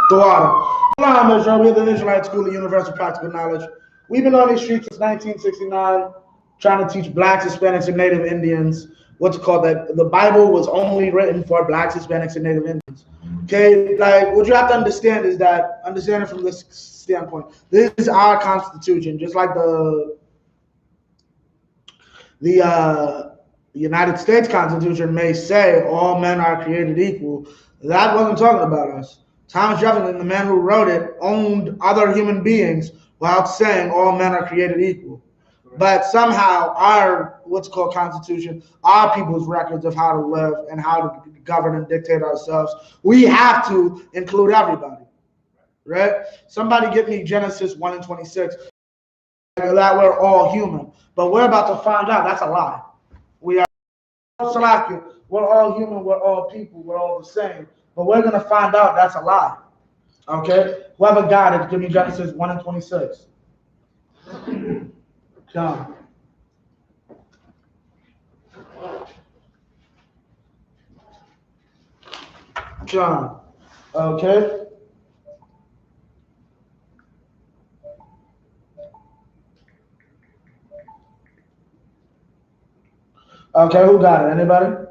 The water. SHALAM, Israel. We're the Israelite School of Universal Practical Knowledge. We've been on these streets since 1969, trying to teach blacks, Hispanics, and Native Indians what's called that the Bible was only written for blacks, Hispanics, and Native Indians. Okay, like what you have to understand is that, understand it from this standpoint, this is our Constitution, just like the United States Constitution may say all men are created equal. That wasn't talking about us. Thomas Jefferson, the man who wrote it, owned other human beings without saying all men are created equal. But somehow our what's called Constitution, our people's records of how to live and how to govern and dictate ourselves, we have to include everybody, right? Somebody give me Genesis 1:26, that we're all human. But we're about to find out that's a lie. We are we're all human, we're all people, we're all the same. But we're going to find out that's a lie. Okay? Whoever got it, give me Genesis 1:26. John. John. Okay? Okay, who got it? Anybody?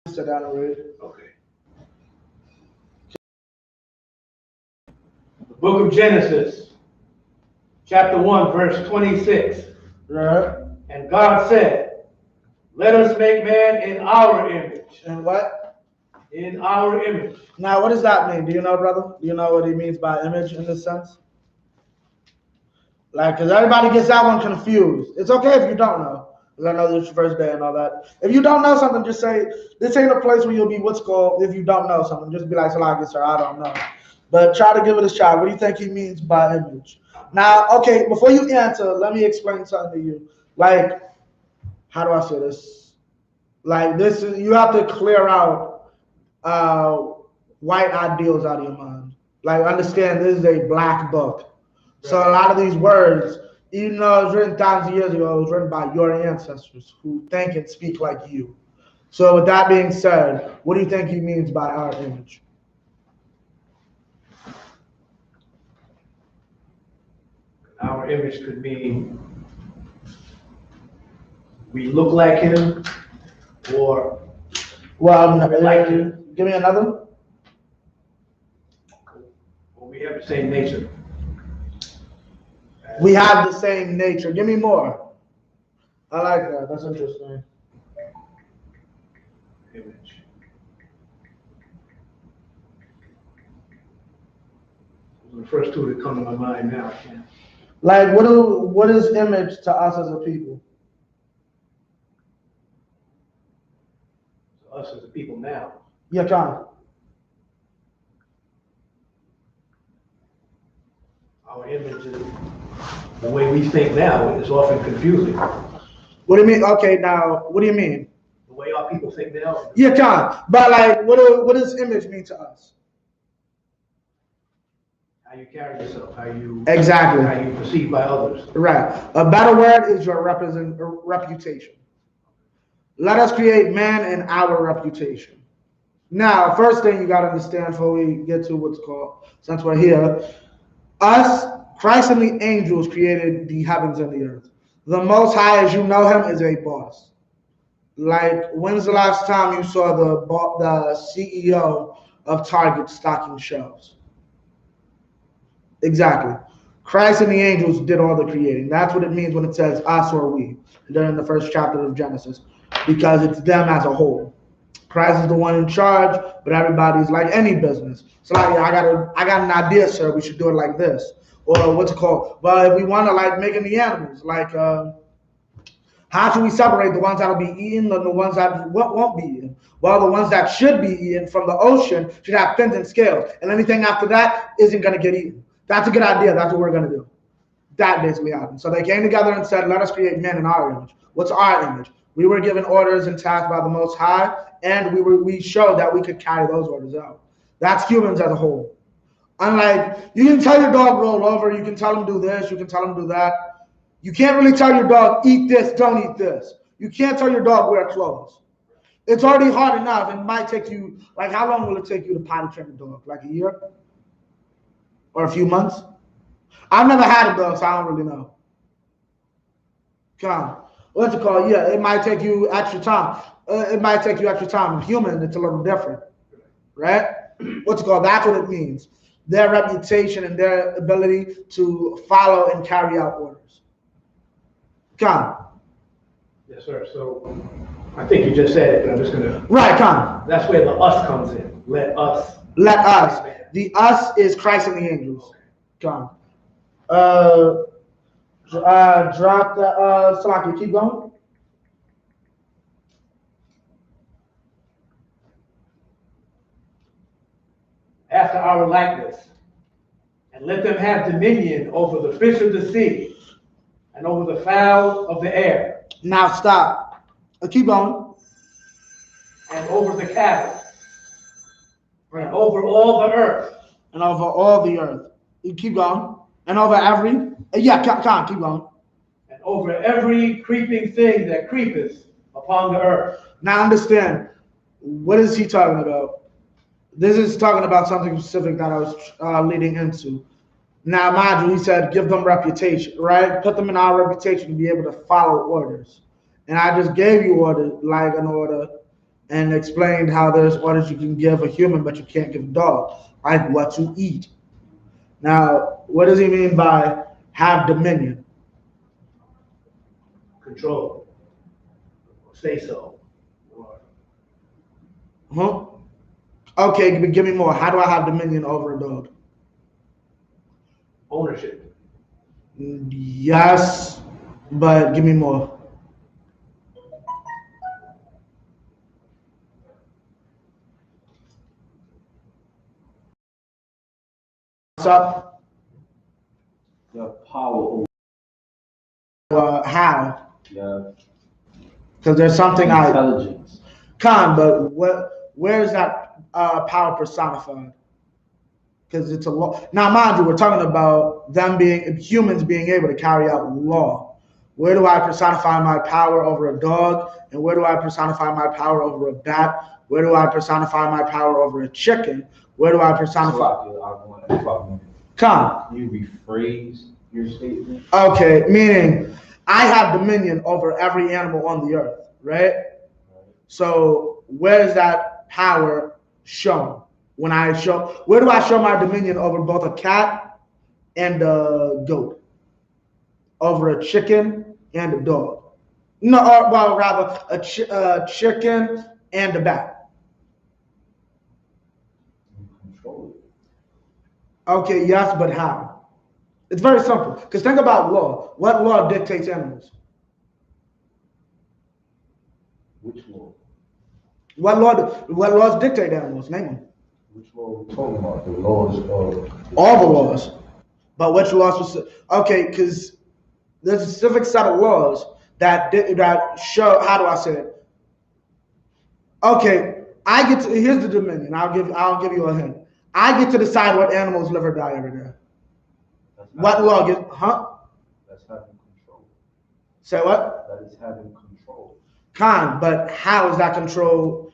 Sit down and read. Okay. The book of Genesis, chapter 1, verse 26. Right. And God said, let us make man in our image. And what? In our image. Now, what does that mean? Do you know, brother? Do you know what he means by image in this sense? Like, because everybody gets that one confused. It's okay if you don't know. Because I know this is your first day and all that. If you don't know something, just say, this ain't a place where you'll be what's called, if you don't know something. Just be like, Salaki, sir, I don't know. But try to give it a shot. What do you think he means by image? Now, okay, before you answer, let me explain something to you. Like, how do I say this? Like, this is, you have to clear out white ideals out of your mind. Like, understand this is a black book. So a lot of these words, even though it was written thousands of years ago, it was written by your ancestors who think and speak like you. So with that being said, what do you think he means by our image? Our image could mean we look like him, or well, like him. Give me another. Or we have the same nature. We have the same nature. Give me more. I like that. That's interesting. Image. Those are the first two that come to my mind now. Like, what is image to us as a people? To us as a people now. Yeah, John. Our image is the way we think now is often confusing. What do you mean? Okay, now, what do you mean? The way our people think now. Yeah, John. But like, what does image mean to us? How you carry yourself, how you exactly, how you perceived by others. Right. A better word is your reputation. Let us create man in our reputation. Now, first thing you got to understand before we get to what's called, since we're here, us, Christ and the angels created the heavens and the earth. The Most High, as you know him, is a boss. Like, when's the last time you saw the CEO of Target stocking shelves? Exactly. Christ and the angels did all the creating. That's what it means when it says us or we during the first chapter of Genesis, because it's them as a whole. Christ is the one in charge, but everybody's like any business. So like, I got an idea, sir. We should do it like this, or what's it called? Well, if we want to like making the animals, like how should we separate the ones that'll be eaten and the ones that won't be eaten? Well, the ones that should be eaten from the ocean should have fins and scales, and anything after that isn't going to get eaten. That's a good idea. That's what we're going to do. That basically happened. So they came together and said, let us create men in our image. What's our image? We were given orders and tasks by the Most High, and we showed that we could carry those orders out. That's humans as a whole. Unlike, you can tell your dog roll over, you can tell him do this, you can tell him do that. You can't really tell your dog eat this, don't eat this. You can't tell your dog wear clothes. It's already hard enough. It might take you, like, how long will it take you to potty train a dog? Like a year? Or a few months? I've never had a dog, so I don't really know. Come on. What's it called? Yeah, it might take you extra time. It might take you extra time. Human, it's a little different, right? What's it called? That's what it means. Their reputation and their ability to follow and carry out orders. Come. Yes, sir. So I think you just said it, but I'm just gonna. Right, come. That's where the us comes in. Let us. Let us. The us is Christ and the angels. Come. Drop the Salaki, keep going. After our likeness, and let them have dominion over the fish of the sea, and over the fowl of the air. Now stop. Keep going. And over the cattle, and over all the earth. And over all the earth. You keep going. And over every, yeah, come, keep going. And over every creeping thing that creepeth upon the earth. Now understand, what is he talking about? This is talking about something specific that I was leading into. Now, mind you, he said, give them reputation, right? Put them in our reputation to be able to follow orders. And I just gave you like an order, and explained how there's orders you can give a human, but you can't give a dog, like what to eat. Now, what does he mean by have dominion? Control. Say so. Huh? Okay, give me more. How do I have dominion over a dog? Ownership. Yes, but give me more. What's up? The power How? yeah. Because there's something Intelligence. but where is that power personified? Because it's a law. Now, mind you, we're talking about humans being able to carry out law. Where do I personify my power over a dog? And where do I personify my power over a bat? Where do I personify my power over a chicken? Where do I personify? Can you rephrase your statement? Okay, meaning I have dominion over every animal on the earth, right? So where is that power shown? Where do I show my dominion over both a cat and a goat? Over a chicken and a dog? No, or, well, rather a chicken and a bat. Control it. Okay, yes, but how? It's very simple. Because think about law. What law dictates animals? Which law? What laws dictate animals? Name them. Which law are we talking about? The laws of all the laws. But which laws? Okay, because there's a specific set of laws that show. How do I say it? Okay, here's the dominion. I'll give you a hint. I get to decide what animals live or die every day. What law gives? Huh? That's having control. Say what? That is having control. But how is that control?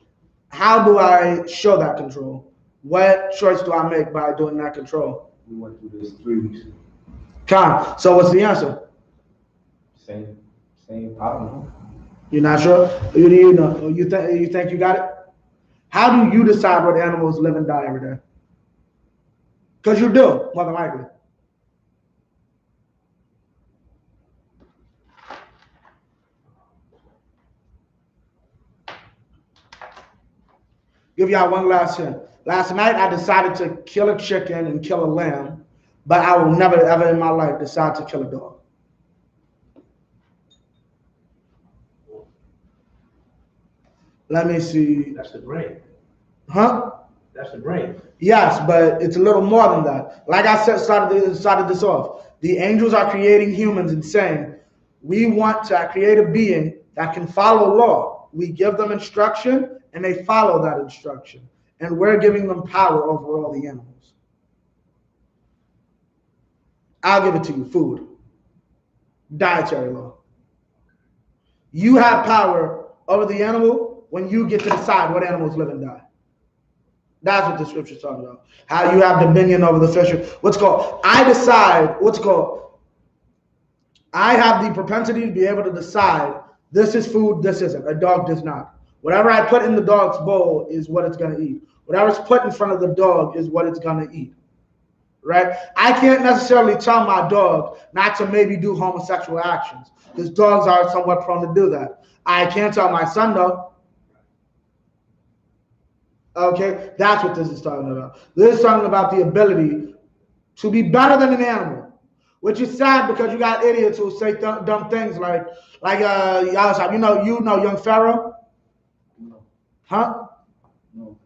How do I show that control? What choice do I make by doing that control? We went through this 3 weeks ago. So what's the answer? Same. I don't know. You're not sure? You know? You think you got it? How do you decide what animals live and die every day? Because you do, more than likely. Give y'all one last hint. Last night I decided to kill a chicken and kill a lamb, but I will never ever in my life decide to kill a dog. Let me see. That's the brain. Huh? That's the brain. Yes, but it's a little more than that. Like I said, started this off. The angels are creating humans and saying, we want to create a being that can follow law. We give them instruction and they follow that instruction. And we're giving them power over all the animals. I'll give it to you. Food. Dietary law. You have power over the animal when you get to decide what animals live and die. That's what the scripture's talking about. How you have dominion over the fish. I have the propensity to be able to decide this is food, this isn't. A dog does not. Whatever I put in the dog's bowl is what it's going to eat. Whatever's put in front of the dog is what it's going to eat. Right? I can't necessarily tell my dog not to maybe do homosexual actions, because dogs are somewhat prone to do that. I can't tell my son though. Okay, that's what this is talking about. This is talking about the ability to be better than an animal, which is sad because you got idiots who say dumb things like you know young Pharaoh, huh? No.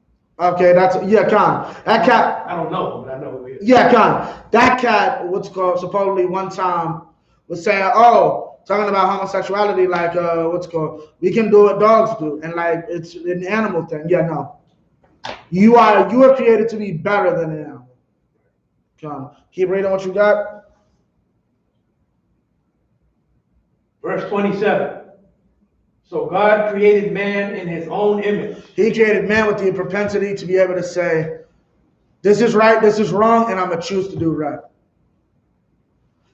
Okay, Khan. That cat. I don't know, but I know who he is. Yeah, Khan. That cat, supposedly one time was saying, talking about homosexuality, like we can do what dogs do, and like it's an animal thing. Yeah, no. You are created to be better than an animal. Khan. Keep reading what you got. Verse 27. So God created man in his own image. He created man with the propensity to be able to say, this is right, this is wrong, and I'm going to choose to do right.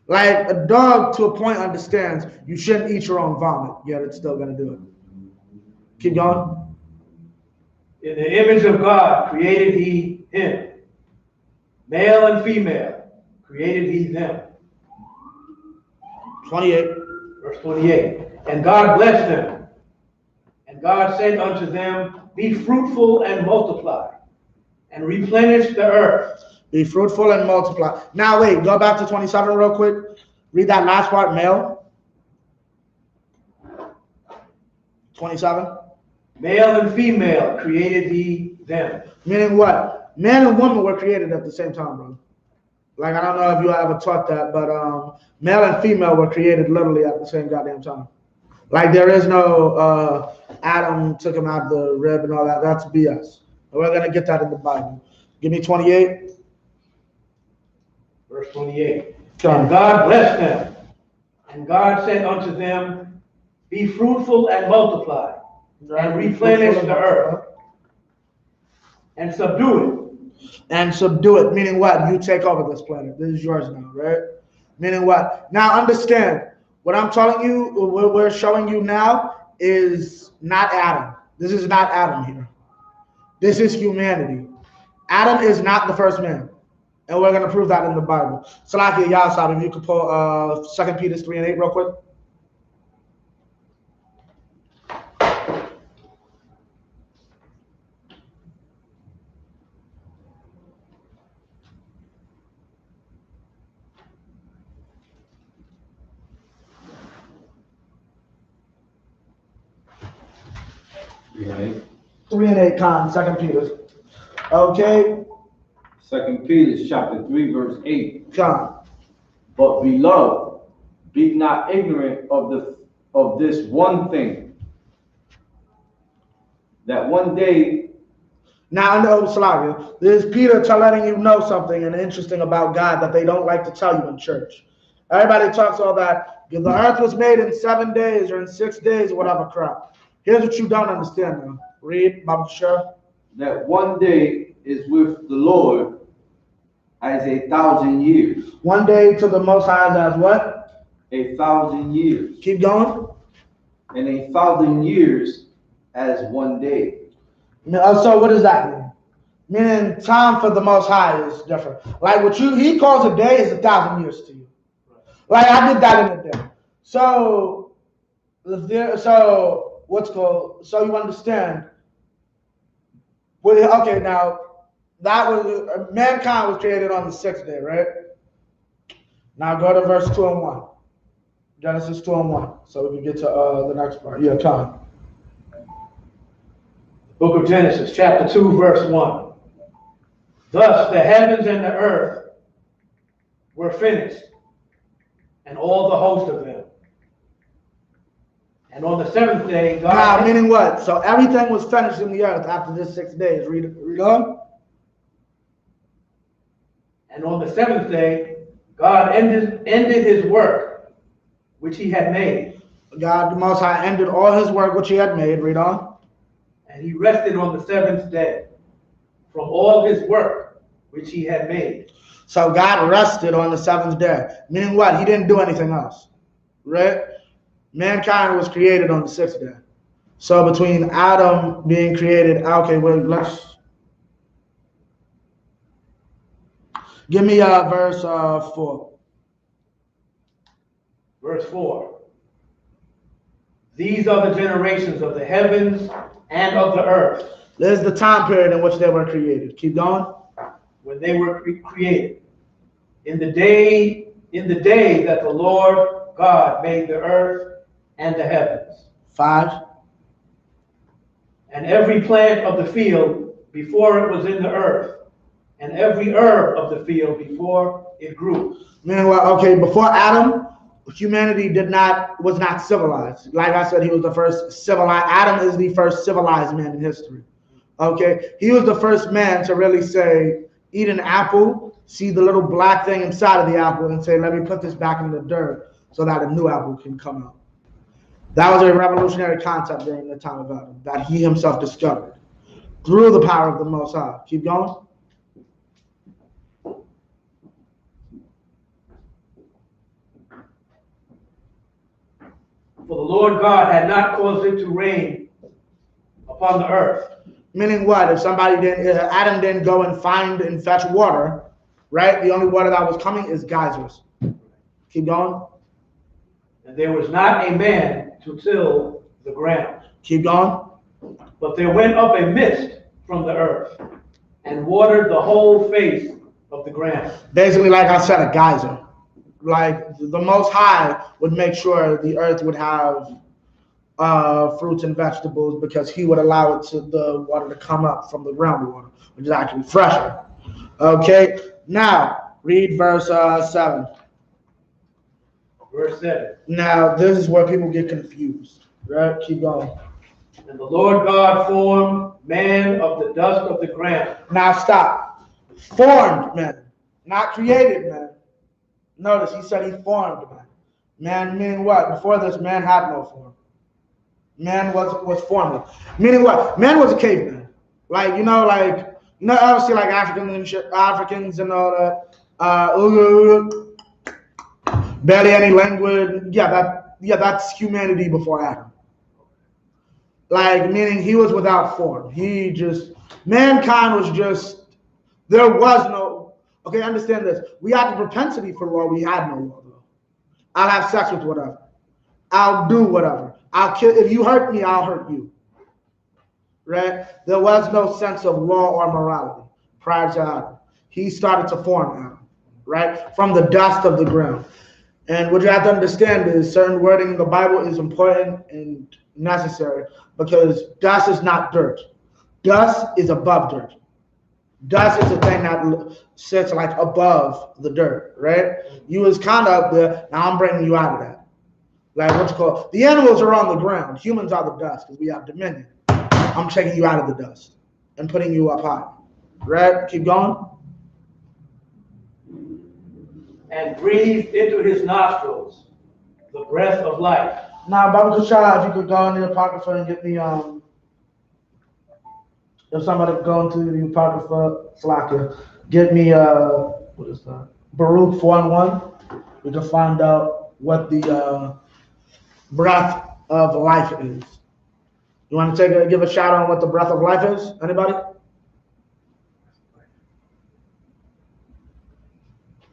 Like a dog to a point understands you shouldn't eat your own vomit, yet it's still going to do it. Keep going. In the image of God created he him. Male and female created he them. 28. Verse 28. And God blessed them. And God said unto them, be fruitful and multiply, and replenish the earth. Be fruitful and multiply. Now wait, go back to 27 real quick. Read that last part, male. 27. Male and female created he them. Meaning what? Man and woman were created at the same time, bro. Like, I don't know if you ever taught that, but male and female were created literally at the same goddamn time. Like, there is no Adam took him out of the rib and all that. That's BS. And we're going to get that in the Bible. Give me 28. Verse 28. And God blessed them. And God said unto them, be fruitful and multiply, and replenish the earth, and subdue it. And subdue it, meaning what? You take over this planet. This is yours now, right? Meaning what? Now understand, what I'm telling you, what we're showing you now is not Adam. This is not Adam here. This is humanity. Adam is not the first man. And we're going to prove that in the Bible. Salaki Yasab, if you could pull 2 Peter 3:8 real quick. Right. 3:8, Khan, 2 Peter. Okay. 2 Peter chapter 3, verse 8. Khan. But beloved, be not ignorant of this one thing, that one day. Now, I know, Salakia, this is Peter letting you know something and interesting about God that they don't like to tell you in church. Everybody talks all that, the earth was made in 7 days or in 6 days or whatever crap. Here's what you don't understand now. Read, Bible Shah. That one day is with the Lord as 1,000 years. One day to the Most High as what? 1,000 years. Keep going. And 1,000 years as one day. So what does that mean? Meaning time for the Most High is different. Like what he calls a day is 1,000 years to you. Like I did that in a day. So so you understand. Well, okay, now that was mankind was created on the 6th day, right? Now go to verse 2 and 1. Genesis 2 and 1. So we can get to the next part. Yeah, Tom. Book of Genesis, chapter 2, verse 1. Thus the heavens and the earth were finished, and all the host of them. And on the 7th day, God... Now, meaning what? So everything was finished in the earth after this 6 days. Read on. And on the 7th day, God ended his work, which he had made. God, the Most High, ended all his work which he had made. Read on. And he rested on the seventh day from all his work which he had made. So God rested on the seventh day. Meaning what? He didn't do anything else. Right? Mankind was created on the sixth day. So between Adam being created, okay, well, let's give me verse 4. Verse 4. These are the generations of the heavens and of the earth. This is the time period in which they were created. Keep going. When they were created. In the day that the Lord God made the earth and the heavens. 5. And every plant of the field before it was in the earth, and every herb of the field before it grew. Meaning what? Okay, before Adam, humanity was not civilized. Like I said, he was the first civilized. Adam is the first civilized man in history. Okay, he was the first man to really say, eat an apple, see the little black thing inside of the apple, and say, let me put this back in the dirt so that a new apple can come out. That was a revolutionary concept during the time of Adam that he himself discovered through the power of the Most High. Keep going. For the Lord God had not caused it to rain upon the earth. Meaning what? If Adam didn't go and find and fetch water, right? The only water that was coming is geysers. Keep going. And there was not a man to till the ground. Keep going. But there went up a mist from the earth and watered the whole face of the ground. Basically, like I said, a geyser. Like the Most High would make sure the earth would have fruits and vegetables because he would allow the water to come up from the groundwater, which is actually fresher. Okay, now read verse 7. Verse 7. Now this is where people get confused, right? Keep going. And the Lord God formed man of the dust of the ground. Now stop. Formed man, not created man. Notice he said he formed man. Man meaning what? Before this, man had no form. Man was formless. Meaning what? Man was a caveman. Like, ever see like Africans and shit, Africans and all that. Barely any language. That's humanity before Adam. Like, meaning he was without form. Mankind was just, there was no, okay, understand this. We had the propensity for law. We had no law, though. I'll have sex with whatever. I'll do whatever. I'll kill. If you hurt me, I'll hurt you. Right? There was no sense of law or morality prior to Adam. He started to form Adam, right? From the dust of the ground. And what you have to understand is certain wording in the Bible is important and necessary because dust is not dirt. Dust is above dirt. Dust is the thing that sits like above the dirt, right? You was kind of up there. Now I'm bringing you out of that. Like what's called, the animals are on the ground. Humans are the dust because we have dominion. I'm taking you out of the dust and putting you up high. Right? Keep going. And breathed into his nostrils the breath of life. Now, Baba Kushah, if you could go in the Apocrypha and get me, if somebody could go into the Apocrypha, Slacker, get me, what is that? Baruch 4:1. We can find out what the breath of life is. You want to give a shout out on what the breath of life is? Anybody?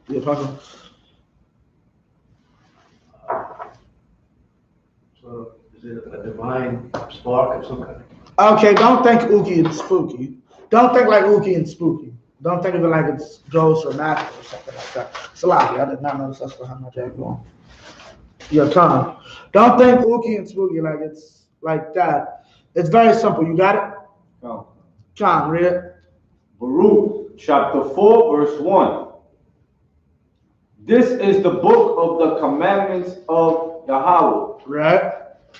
The Apocrypha. So is it a divine spark of some kind? Okay, don't think ooky and spooky. Don't think like ooky and spooky. Don't think of it like it's ghosts or magic or something like that. It's a lie. I did not know that's how much I go on. Your tongue. Don't think ooky and spooky like it's like that. It's very simple. You got it? No. John, read it. Baruch chapter 4 verse 1. This is the book of the commandments of Yahweh. Right.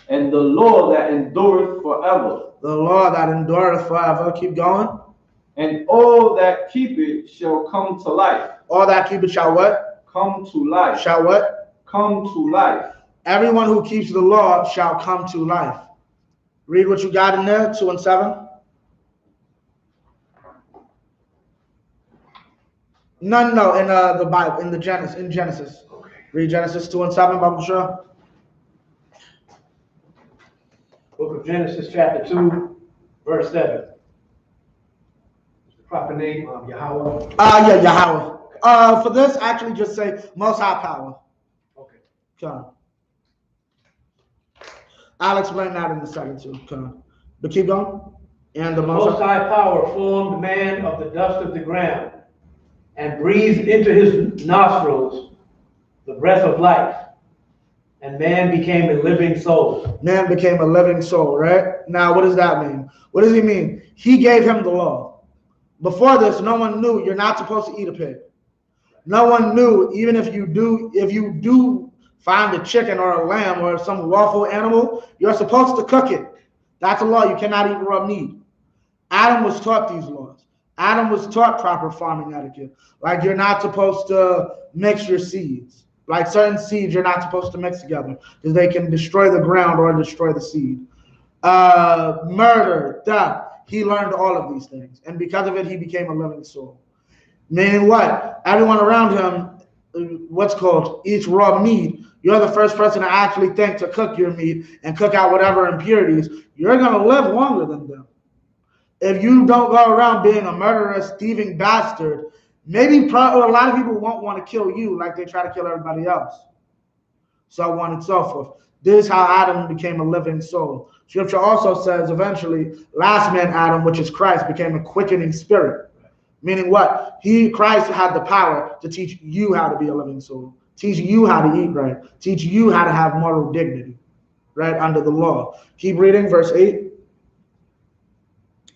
And the law that endureth forever. The law that endureth forever. Keep going. And all that keep it shall come to life. All that keep it shall what? Come to life. Shall what? Come to life. Everyone who keeps the law shall come to life. Read what you got in there, 2 and 7. No, in the Bible, in Genesis. Okay. Read Genesis 2 and 7, Bible Show. Book of Genesis, chapter 2, verse 7. The proper name of Yahweh. Yeah, Yahweh. For this, actually just say Most High Power. Okay. Come on. I'll explain that in a second too. Come on. But keep going. And the Most High Power formed man of the dust of the ground and breathed into his nostrils the breath of life. And man became a living soul. Man became a living soul, right? Now, what does that mean? What does he mean? He gave him the law. Before this, no one knew you're not supposed to eat a pig. No one knew, even if you do find a chicken or a lamb or some lawful animal, you're supposed to cook it. That's a law. You cannot eat raw meat. Adam was taught these laws. Adam was taught proper farming etiquette. Like you're not supposed to mix your seeds. Like certain seeds you're not supposed to mix together because they can destroy the ground or destroy the seed. Murder, theft. He learned all of these things. And because of it, he became a living soul. Meaning what? Everyone around him, eats raw meat. You're the first person to actually think to cook your meat and cook out whatever impurities. You're going to live longer than them. If you don't go around being a murderous, thieving bastard, maybe a lot of people won't want to kill you like they try to kill everybody else. So on and so forth. This is how Adam became a living soul. Scripture also says eventually, last man Adam, which is Christ, became a quickening spirit. Meaning what? Christ had the power to teach you how to be a living soul, teach you how to eat right, teach you how to have moral dignity, right, under the law. Keep reading, verse 8.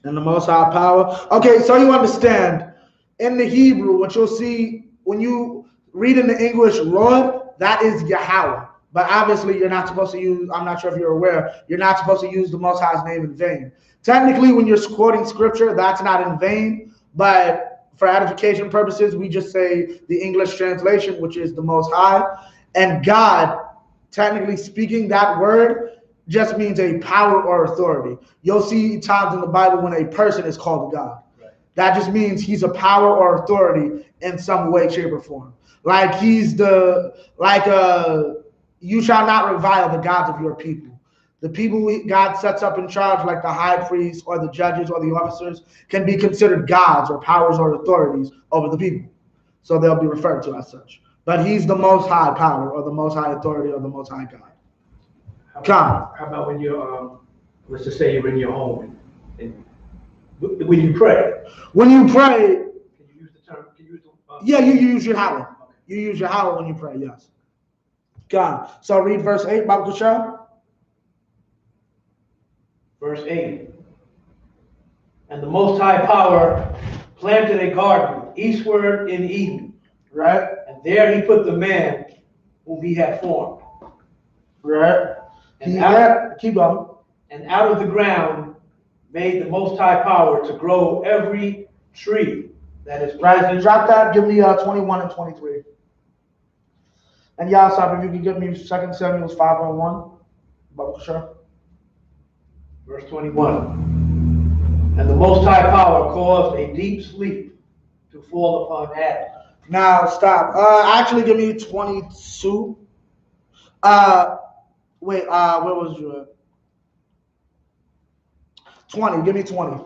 And the Most High Power. Okay, so you understand, in the Hebrew, what you'll see when you read in the English, Lord, that is Yahweh. But obviously, you're not supposed to use, I'm not sure if you're aware, you're not supposed to use the Most High's name in vain. Technically, when you're quoting scripture, that's not in vain. But for edification purposes, we just say the English translation, which is the Most High. And God, technically speaking, that word just means a power or authority. You'll see times in the Bible when a person is called a God. Right. That just means he's a power or authority in some way, shape, or form. Like you shall not revile the gods of your people. The people God sets up in charge, like the high priest or the judges or the officers, can be considered gods or powers or authorities over the people. So they'll be referred to as such. But he's the Most High Power or the Most High Authority or the Most High God. How about when you're, let's just say you're in your home, and when you pray? When you pray, can you use the term? Yeah, you use Yahweh. You use Yahweh when you pray. Yes. God. So read verse 8, Bible Kushah. Verse 8. And the Most High Power planted a garden eastward in Eden. Right. And there he put the man whom he had formed. Right. Keep going. And out of the ground made the Most High Power to grow every tree that is right. Drop that. Give me 21 and 23. And Yahsab, if you could give me 2 Samuel 5:1. Bible Sure. Verse 21. And the Most High Power caused a deep sleep to fall upon Adam. Now stop. Actually, give me 22. Where was you at? 20. Give me 20.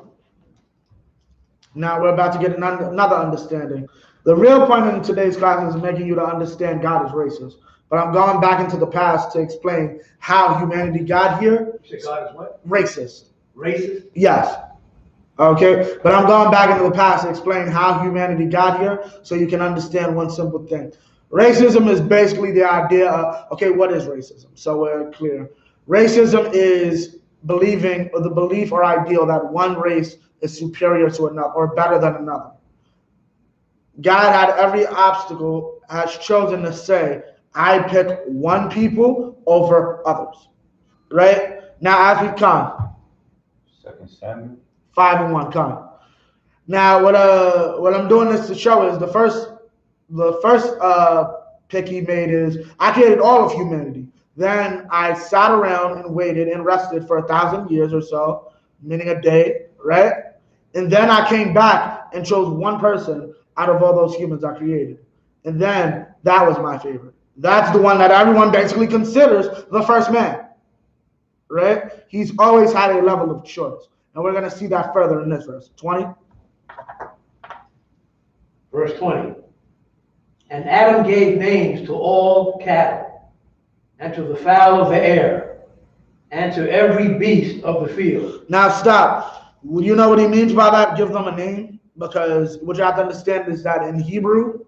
Now we're about to get another understanding. The real point in today's class is making you to understand God is racist. But I'm going back into the past to explain how humanity got here. You say God is what? Racist. Racist? Yes. Okay. But I'm going back into the past to explain how humanity got here so you can understand one simple thing. Racism is basically the idea of, okay, what is racism? So we're clear. Racism is believing, or the belief or ideal that one race is superior to another or better than another. God had every obstacle, has chosen to say, I pick one people over others. Right? Now, as we come. 2 Samuel 5:1, come. Now, what I'm doing this to show is the first pick he made is, I created all of humanity. Then I sat around and waited and rested for 1,000 years or so, meaning a day, right? And then I came back and chose one person out of all those humans I created. And then that was my favorite. That's the one that everyone basically considers the first man, right? He's always had a level of choice. And we're going to see that further in this verse. 20. Verse 20. And Adam gave names to all cattle, and to the fowl of the air, and to every beast of the field. Now stop. You know what he means by that? Give them a name? Because what you have to understand is that in Hebrew,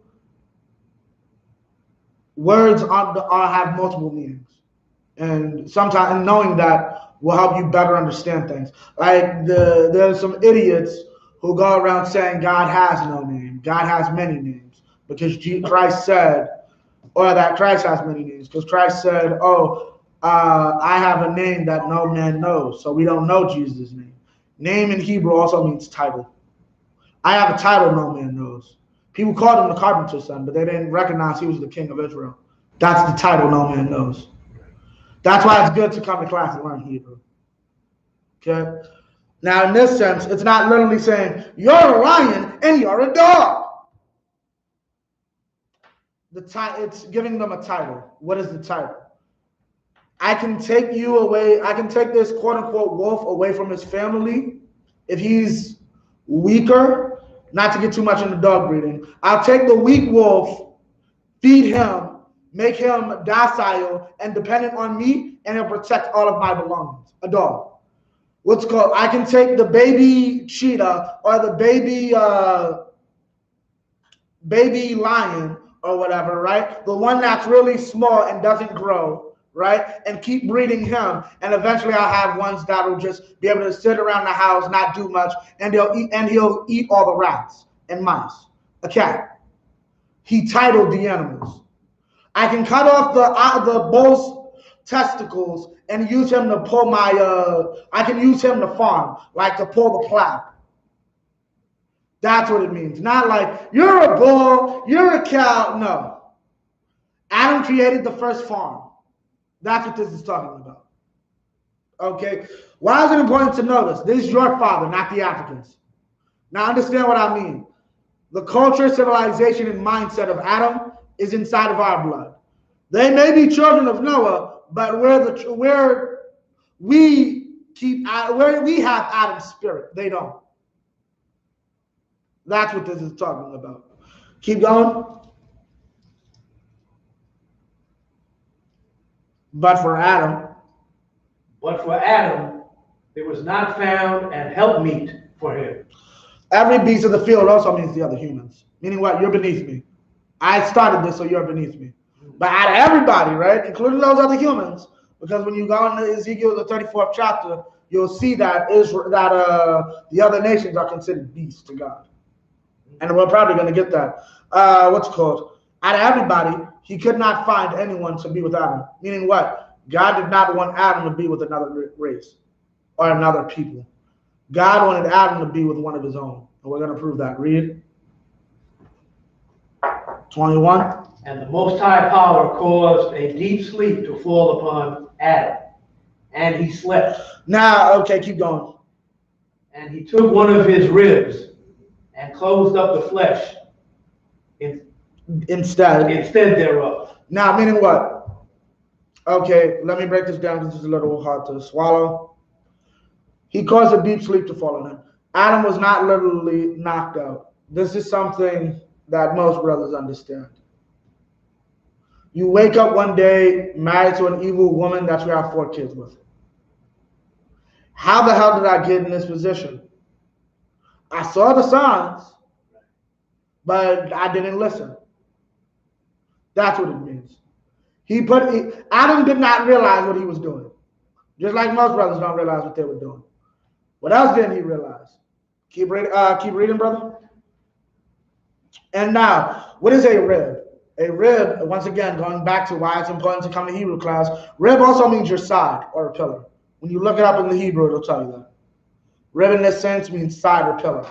words have multiple meanings. And sometimes knowing that will help you better understand things. Like there's some idiots who go around saying God has no name. God has many names. Because Christ said, or that Christ has many names. Because Christ said, I have a name that no man knows. So we don't know Jesus' name. Name in Hebrew also means title. I have a title no man knows. People called him the carpenter's son, but they didn't recognize he was the king of Israel. That's the title no man knows. That's why it's good to come to class and learn Hebrew. Okay? Now, in this sense, it's not literally saying, you're a lion and you're a dog. It's giving them a title. What is the title? I can take you away. I can take this quote-unquote wolf away from his family if he's weaker, not to get too much into dog breeding. I'll take the weak wolf, feed him, make him docile and dependent on me, and he'll protect all of my belongings. A dog. What's called? I can take the baby cheetah or the baby lion or whatever, right? The one that's really small and doesn't grow, right? And keep breeding him, and eventually I'll have ones that'll just be able to sit around the house, not do much, and he'll eat all the rats and mice. A cat. He titled the animals. I can cut off the bull's testicles and use him to pull I can use him to farm, like to pull the plow. That's what it means. Not like, you're a bull, you're a cow. No. Adam created the first farm. That's what this is talking about. Okay? Why is it important to know this? This is your father, not the Africans. Now understand what I mean. The culture, civilization, and mindset of Adam is inside of our blood. They may be children of Noah, but we have Adam's spirit. They don't. That's what this is talking about. Keep going. But for Adam, there was not found an helpmeet for him. Every beast of the field also means the other humans. Meaning what? You're beneath me. I started this, so you're beneath me. But out of everybody, right, including those other humans, because when you go into Ezekiel, the 34th chapter, you'll see that the other nations are considered beasts to God. And we're probably going to get that. What's it called? Out of everybody, he could not find anyone to be with Adam. Meaning what? God did not want Adam to be with another race or another people. God wanted Adam to be with one of his own. And we're going to prove that. Read. 21. And the Most High Power caused a deep sleep to fall upon Adam, and he slept. Now, okay, keep going. And he took one of his ribs and closed up the flesh instead thereof. Now, meaning what? Okay, let me break this down because it's a little hard to swallow. He caused a deep sleep to fall on him. Adam was not literally knocked out. This is something that most brothers understand. You wake up one day married to an evil woman that you have 4 kids with. How the hell did I get in this position? I saw the signs, but I didn't listen. That's what it means. Adam did not realize what he was doing. Just like most brothers don't realize what they were doing. What else didn't he realize? Keep reading, brother. And now, what is a rib? A rib, once again, going back to why it's important to come to Hebrew class, rib also means your side or a pillar. When you look it up in the Hebrew, it'll tell you that. Rib in this sense means side or pillar.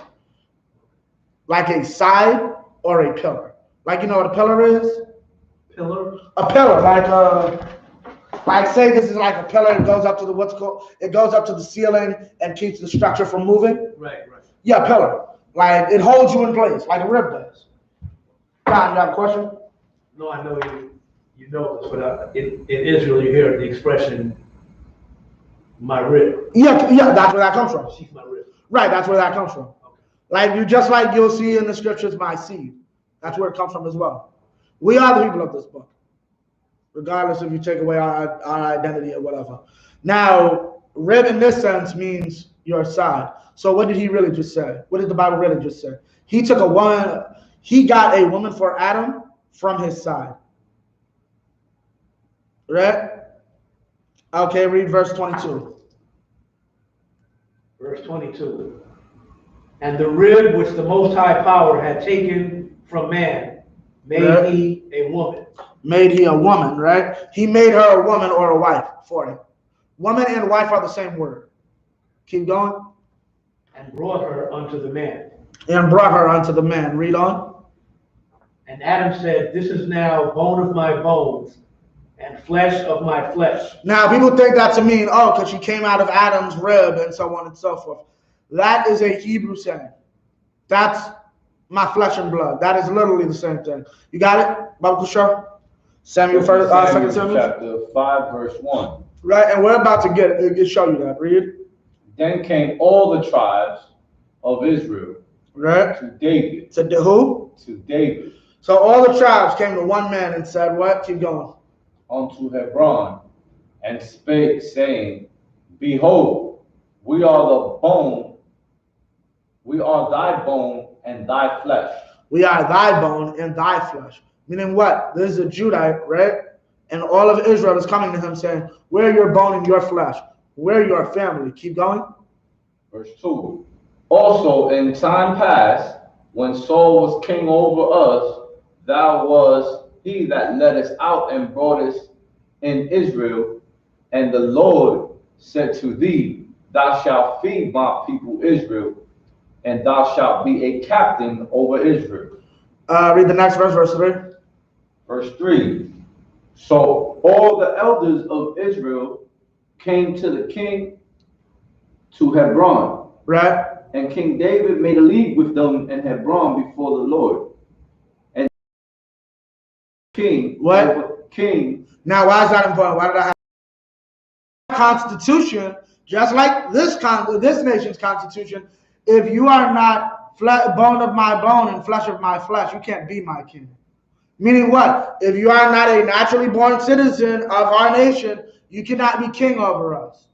Like a side or a pillar. Like, you know what a pillar is? Pillar? A pillar, like Like say this is like a pillar, it goes up to the it goes up to the ceiling and keeps the structure from moving. Right. Yeah, pillar. Like it holds you in place, like a rib does. John, you have a question? No, I know you know this, but in Israel you hear the expression, my rib. Yeah, that's where that comes from. She's my rib. Right, that's where that comes from. Okay. Like you just like you'll see in the scriptures, my seed. That's where it comes from as well. We are the people of this book, regardless if you take away our identity or whatever. Now, rib in this sense means your side. So what did he really just say? What did the Bible really just say? He took a woman, he got a woman for Adam from his side. Right? Okay, read verse 22. Verse 22. And the rib which the Most High Power had taken from man, made he a woman. Made he a woman, right? He made her a woman or a wife for him. Woman and wife are the same word. Keep going. And brought her unto the man. And brought her unto the man. Read on. And Adam said, this is now bone of my bones and flesh of my flesh. Now, people think that to mean, oh, because she came out of Adam's rib and so on and so forth. That is a Hebrew saying. That's my flesh and blood. That is literally the same thing. You got it, Baba Kushar? Samuel, 2 Samuel. Chapter 5, verse 1. Right, and we're about to get it. It'll show you that. Read. Then came all the tribes of Israel to David. To who? To David. So all the tribes came to one man and said, what? Keep going. Unto Hebron, and spake, saying, behold, we are the bone, we are thy bone and thy flesh. We are thy bone and thy flesh. Meaning what? This is a Judite, right? And all of Israel is coming to him saying, we're your bone and your flesh. We're your family. Keep going. Verse 2. Also in time past, when Saul was king over us, thou was he that led us out and brought us in Israel. And the Lord said to thee, thou shalt feed my people Israel, and thou shalt be a captain over Israel. Read the next verse, verse 3. Verse 3. So all the elders of Israel came to the king to Hebron. Right. And King David made a league with them in Hebron before the Lord. And king. What? King. Now, why is that important? Why did I have Constitution, just like this nation's Constitution, if you are not bone of my bone and flesh of my flesh, you can't be my king. Meaning what? If you are not a naturally born citizen of our nation, you cannot be king over us.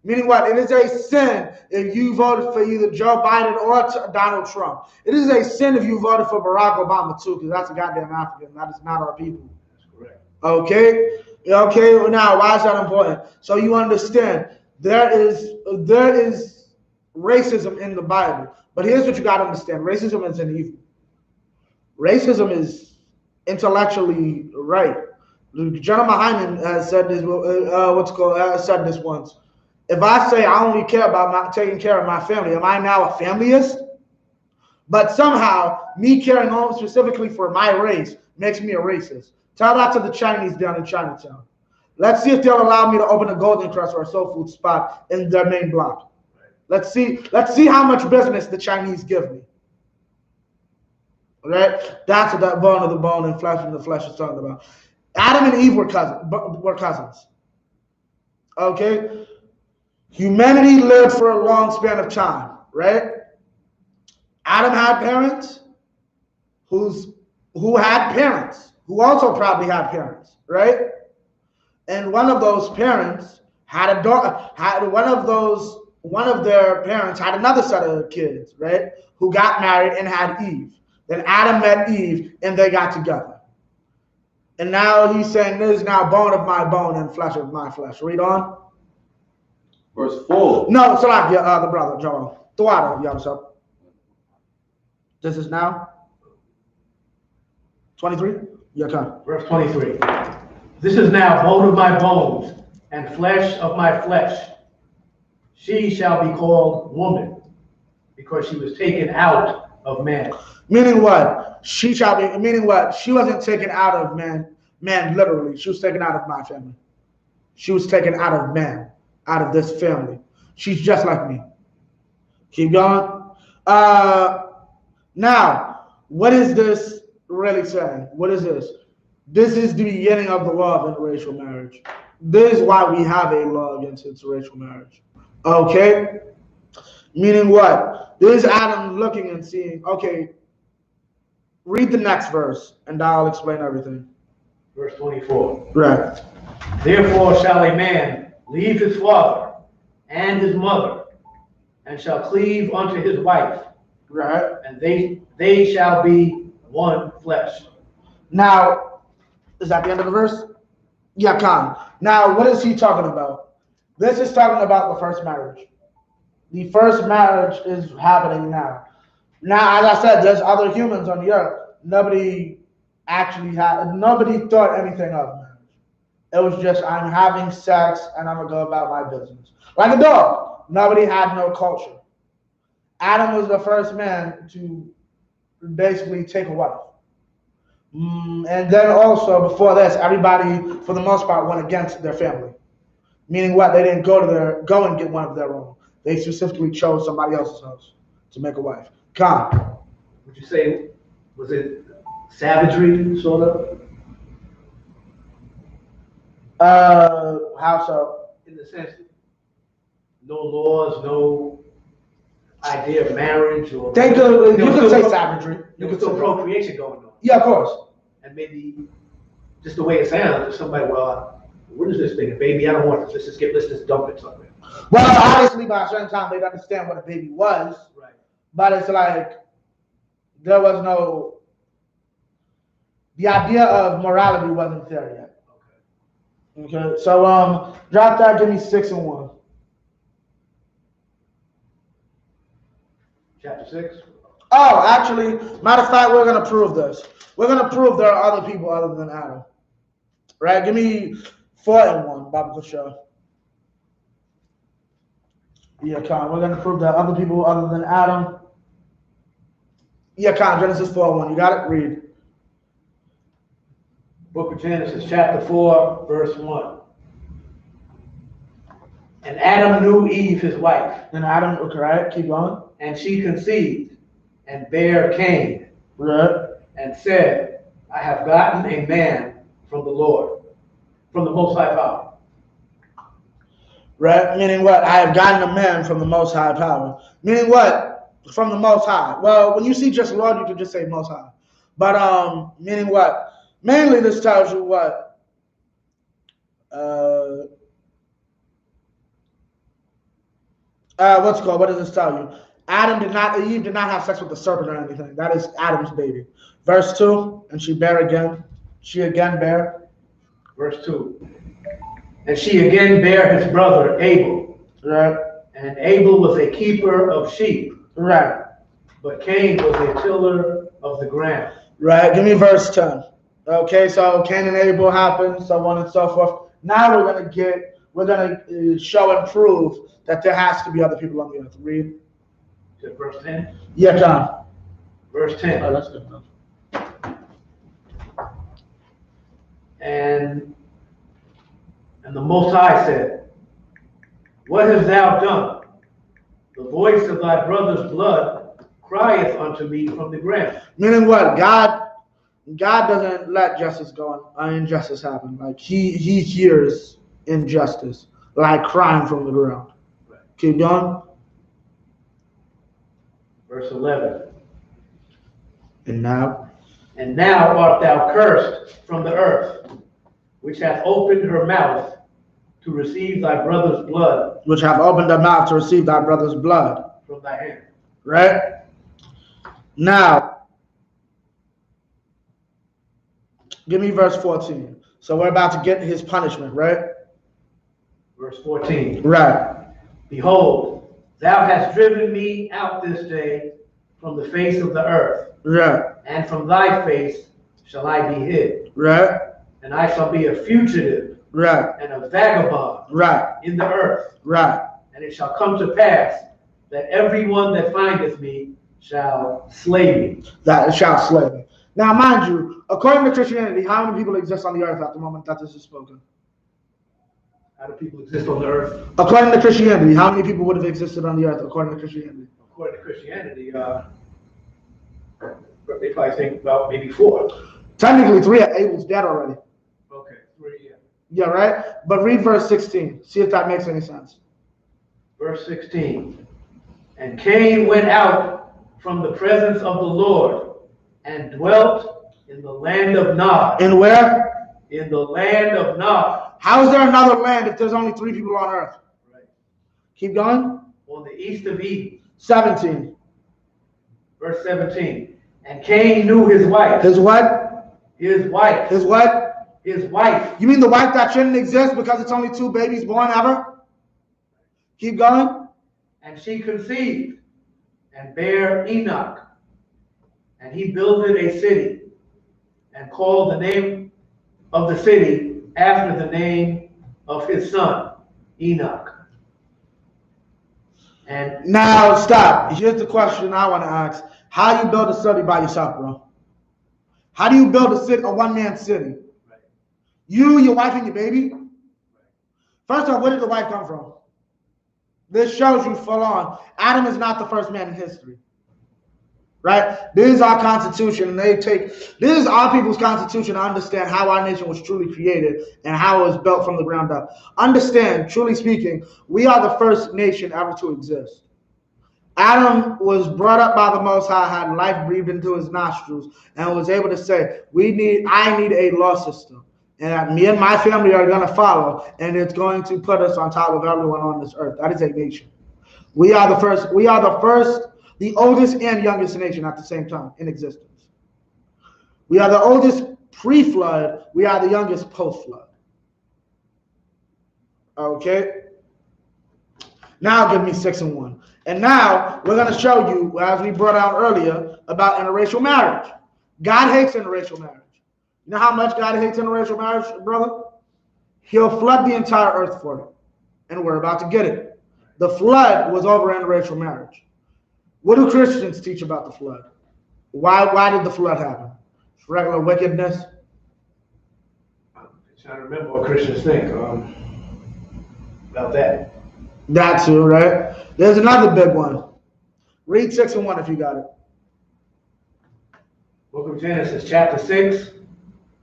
Meaning what? It is a sin if you voted for either Joe Biden or Donald Trump. It is a sin if you voted for Barack Obama too, because that's a goddamn African. That is not our people. That's correct. Okay? Okay, now why is that important? So you understand there is racism in the Bible. But here's what you gotta understand. Racism isn't evil. Racism is intellectually right. General Hyman said this. Said this once. If I say I only care about taking care of my family, am I now a familyist? But somehow me caring only specifically for my race makes me a racist. Tell that to the Chinese down in Chinatown. Let's see if they'll allow me to open a Golden Crust or a soul food spot in their main block. Let's see how much business the Chinese give me. Right? That's what that bone of the bone and flesh of the flesh is talking about. Adam and Eve were cousins. Okay? Humanity lived for a long span of time, right? Adam had parents who had parents, who also probably had parents, right? And one of those parents had a daughter, one of their parents had another set of kids, right? Who got married and had Eve. Then Adam met Eve and they got together. And now he's saying this is now bone of my bone and flesh of my flesh. Read on. Verse 4. No, it's like the brother, Joel. Tuado, y'all. This is now 23? Yeah, come. Verse 23. This is now bone of my bones and flesh of my flesh. She shall be called woman because she was taken out of man. Meaning what? Meaning what? She wasn't taken out of man literally. She was taken out of my family. She was taken out of man, out of this family. She's just like me. Keep going. Now, what is this really saying? What is this? This is the beginning of the law of interracial marriage. This is why we have a law against interracial marriage. Okay? Meaning what? This is Adam looking and seeing, okay, read the next verse, and I'll explain everything. Verse 24. Right. Therefore shall a man leave his father and his mother, and shall cleave unto his wife. Right. And they shall be one flesh. Now, is that the end of the verse? Yeah, Khan. Now, what is he talking about? This is talking about the first marriage. The first marriage is happening now. Now, as I said, there's other humans on the earth. Nobody thought anything of marriage. It was just, I'm having sex and I'm going to go about my business. Like a dog. Nobody had no culture. Adam was the first man to basically take a wife. And then also, before this, everybody, for the most part, went against their family. Meaning what? They didn't go and get one of their own. They specifically chose somebody else's house to make a wife. Come. Would you say, was it savagery, sort of? How so? In the sense, no laws, no idea of marriage, or you could say savagery. There was still procreation going on. Yeah, of course. And maybe just the way it sounds, somebody, well, what is this thing? A baby? I don't want this. Let's just dump it somewhere. Well, obviously, by a certain time, they'd understand what a baby was. Right. But it's like there was no. The idea of morality wasn't there yet. Okay. So drop that. Give me 6 and 1. Chapter 6. Oh, actually, matter of fact, we're gonna prove this. We're gonna prove there are other people other than Adam. Right? Give me 4 and 1, Bible show. Yeah, Khan. We're gonna prove that other people other than Adam. Yeah, Khan. Genesis 4:1. You got it? Read. Book of Genesis, chapter 4, verse 1. And Adam knew Eve, his wife. And Adam, okay, right? Keep going. And she conceived and bare Cain. Right. And said, I have gotten a man from the Lord, from the Most High Power. Right? Meaning what? I have gotten a man from the Most High Power. Meaning what? From the Most High. Well, when you see just Lord, you can just say Most High. But meaning what? Mainly this tells you what? What's it called? What does this tell you? Eve did not have sex with the serpent or anything. That is Adam's baby. Verse 2, and she bare again. She again bare. Verse 2. And she again bare his brother Abel. Right. And Abel was a keeper of sheep. Right. But Cain was a tiller of the ground. Right. Give me verse 10. Okay, so Cain and Abel happened, so on and so forth. Now we're gonna show and prove that there has to be other people on the earth. Read. To verse 10? Yeah, John. Verse 10. Oh, that's good enough. And the Most High said, what hast thou done? The voice of thy brother's blood crieth unto me from the ground. Meaning what? God doesn't let justice go on, injustice happen. Like he hears injustice, like crying from the ground. Right. Keep going. Verse 11. And now art thou cursed from the earth, which hath opened her mouth to receive thy brother's blood. Which have opened their mouth to receive thy brother's blood. From thy hand. Right? Now, give me verse 14. So we're about to get his punishment, right? Verse 14. Right. Behold, thou hast driven me out this day from the face of the earth. Right. And from thy face shall I be hid. Right. And I shall be a fugitive. Right. And a vagabond. Right. In the earth. Right. And it shall come to pass that everyone that findeth me shall slay me. That it shall slay me. Now, mind you, according to Christianity, how many people exist on the earth at the moment that this is spoken? How do people exist on the earth? According to Christianity, how many people would have existed on the earth according to Christianity? According to Christianity, they probably think about maybe 4. Technically 3. Abel's dead already. Okay, 3, yeah. Yeah, right? But read verse 16. See if that makes any sense. Verse 16. And Cain went out from the presence of the Lord and dwelt in the land of Nod. In where? In the land of Nod. How is there another land if there's only 3 people on earth? Right. Keep going. On the east of Eden. 17. Verse 17. And Cain knew his wife. His what? His wife. His what? His wife. You mean the wife that shouldn't exist because it's only 2 babies born ever? Keep going. And she conceived and bare Enoch. And he builded a city and called the name of the city after the name of his son, Enoch. And now stop. Here's the question I want to ask. How you build a city by yourself, bro? How do you build a city, a one-man city? Right. You, your wife, and your baby? First off, where did the wife come from? This shows you full on. Adam is not the first man in history. Right? This is our constitution, and this is our people's constitution to understand how our nation was truly created and how it was built from the ground up. Understand, truly speaking, we are the first nation ever to exist. Adam was brought up by the Most High, had life breathed into his nostrils, and was able to say, I need a law system, and that me and my family are going to follow, and it's going to put us on top of everyone on this earth. That is a nation. We are the first, the oldest and youngest nation at the same time in existence. We are the oldest pre-flood. We are the youngest post-flood. Okay? Now give me 6 and 1. And now we're going to show you, as we brought out earlier, about interracial marriage. God hates interracial marriage. You know how much God hates interracial marriage, brother? He'll flood the entire earth for it. And we're about to get it. The flood was over interracial marriage. What do Christians teach about the flood? Why did the flood happen? It's regular wickedness. I'm trying to remember what Christians think about that. That too, right? There's another big one. Read 6 and 1 if you got it. Book of Genesis, chapter 6,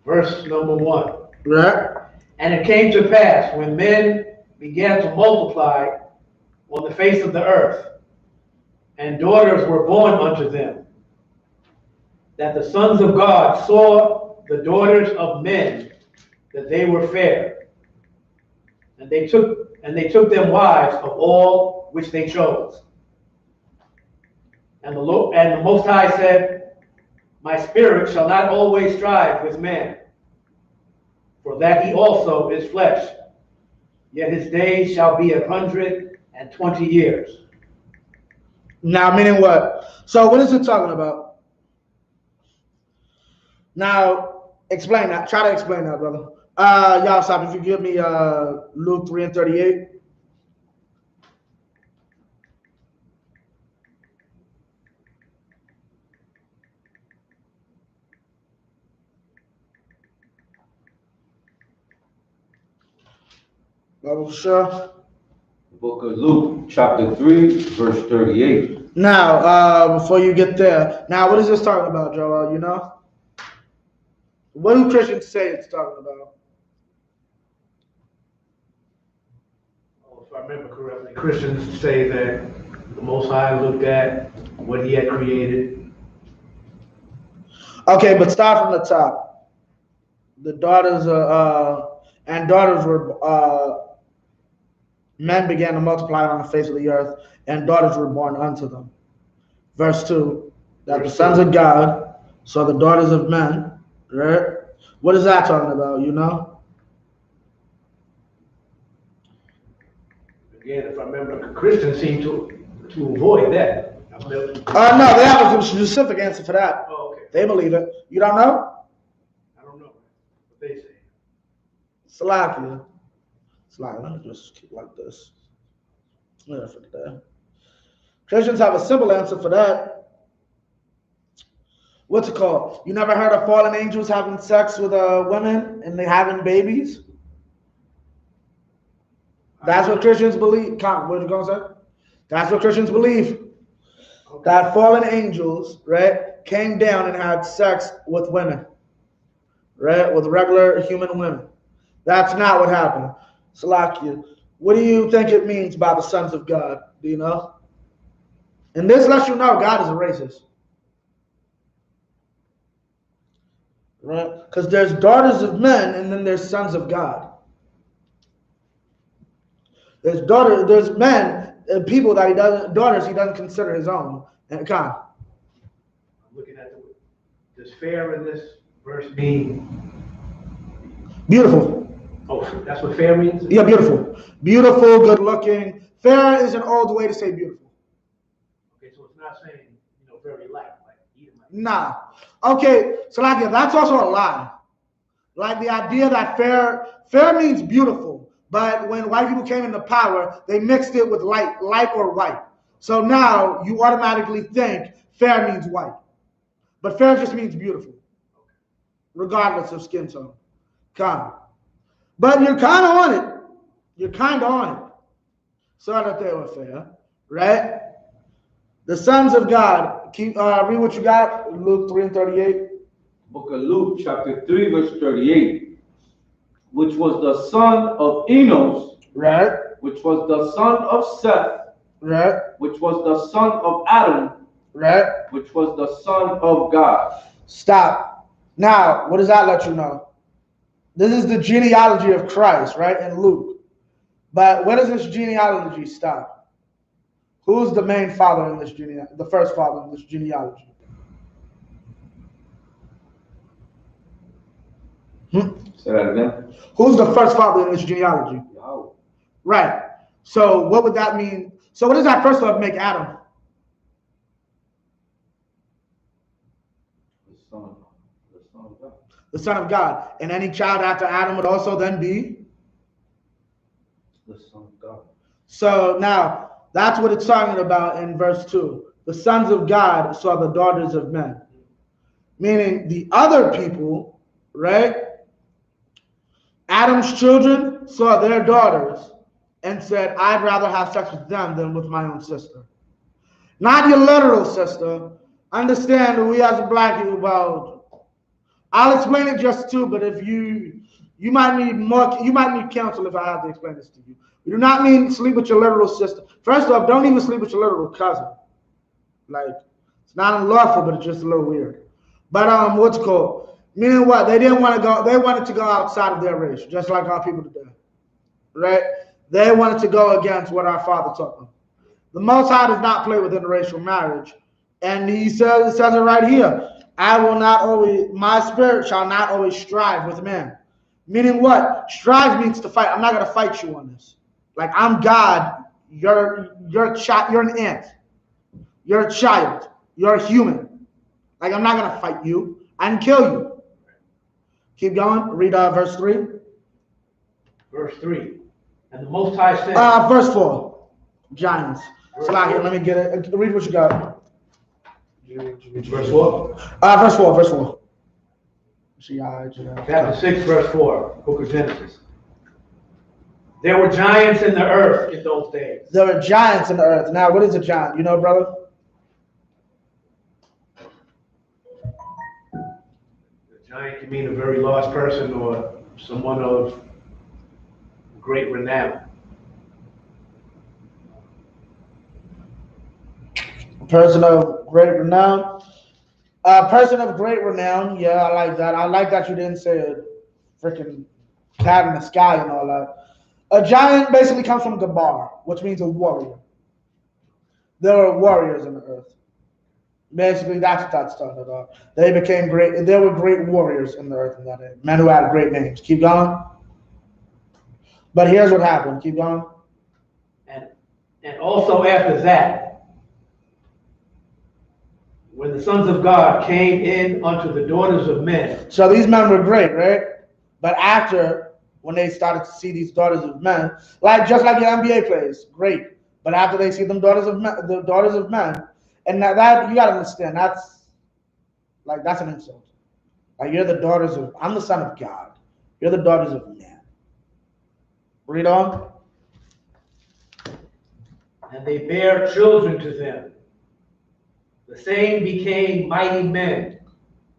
verse number 1. Right? And it came to pass when men began to multiply on the face of the earth, and daughters were born unto them, that the sons of God saw the daughters of men, that they were fair, and they took them wives of all which they chose. And the Most High said, my spirit shall not always strive with man, for that he also is flesh, yet his days shall be 120 years. Now, meaning what? So what is it talking about? Now, explain that. Try to explain that, brother. Y'all stop. If you give me Luke 3 and 38. Bible sure. Book of Luke, chapter 3, verse 38. Now, before you get there, now what is this talking about, Joel? You know? What do Christians say it's talking about? Oh, if I remember correctly, Christians say that the Most High looked at what he had created. Okay, but start from the top. The daughters were men began to multiply on the face of the earth, and daughters were born unto them. Verse 2, that the sons of God saw the daughters of men, right? What is that talking about, you know? Again, if I remember, Christians seem to avoid that. No, they have a specific answer for that. Oh, okay. They believe it. You don't know? I don't know what they say. Salakia. Let me just keep like this. Yeah, for that. Christians have a simple answer for that. What's it called? You never heard of fallen angels having sex with women and they having babies? That's what Christians believe. What are you going to say? That's what Christians believe. Okay. That fallen angels, right, came down and had sex with women, right, with regular human women. That's not what happened. Salakia, what do you think it means by the sons of God? Do you know? And this lets you know God is a racist. Right? Because there's daughters of men and then there's sons of God. There's men and people that daughters he doesn't consider his own. And come. I'm looking at does fair in this verse mean beautiful? Oh, that's what fair means? Yeah, beautiful. Beautiful, good looking. Fair is an old way to say beautiful. Okay, so it's not saying, very light, like Edomite. Nah. Okay, so like that's also a lie. Like the idea that fair means beautiful, but when white people came into power, they mixed it with light or white. So now you automatically think fair means white. But fair just means beautiful, regardless of skin tone. Come. But you're kind of on it. You're kind of on it. So that they were fair, right? The sons of God. Keep read what you got. Luke 3:38. Book of Luke, chapter 3, verse 38. Which was the son of Enos. Right. Which was the son of Seth. Right. Which was the son of Adam. Right. Which was the son of God. Stop. Now, what does that let you know? This is the genealogy of Christ, right, in Luke. But where does this genealogy stop? Who's the main father in this genealogy, the first father in this genealogy? Say that again. Who's the first father in this genealogy? Yahweh. Right. So what would that mean? So what does that first love make Adam? The son of God. The son of God. And any child after Adam would also then be? The son of God. So now, that's what it's talking about in verse 2. The sons of God saw the daughters of men. Meaning the other people, right? Adam's children saw their daughters and said, I'd rather have sex with them than with my own sister. Not your literal sister. Understand that we as a black people, well, I'll explain it just too, but if you might need more, you might need counsel if I have to explain this to you. We do not mean sleep with your literal sister. First off, don't even sleep with your literal cousin. Like, it's not unlawful, but it's just a little weird. But what's it called? Meaning what? They didn't want to go, they wanted to go outside of their race, just like our people today. Right? They wanted to go against what our father taught them. The Most High does not play with interracial marriage. And he says it right here. My spirit shall not always strive with man. Meaning what? Strive means to fight. I'm not going to fight you on this. Like, I'm God. You're an ant. You're a child. You're a human. Like, I'm not going to fight you. I can kill you. Keep going. Read verse 3. Verse 3. And the Most High said. Verse 4. Giants. Salakia, let me get it. Read what you got. Verse 4? Verse 4. Chapter 6, verse 4, Book of Genesis. There were giants in the earth in those days. There were giants in the earth. Now, what is a giant? You know, brother? A giant can mean a very large person or someone of great renown. A person of great renown. A person of great renown. Yeah, I like that. I like that you didn't say a freaking cat in the sky and all that. A giant basically comes from Gabar, which means a warrior. There were warriors in the earth. Basically, that's what that's talking about. They became great. There were great warriors in the earth in that age. Men who had great names. Keep going. But here's what happened. Keep going. And also after that, when the sons of God came in unto the daughters of men. So these men were great, right? But after, when they started to see these daughters of men, just like your NBA players, great. But after they see them daughters of men, and that you gotta understand, that's an insult. Like, you're the daughters of, I'm the son of God. You're the daughters of man. Read on. and they bare children to them. The same became mighty men,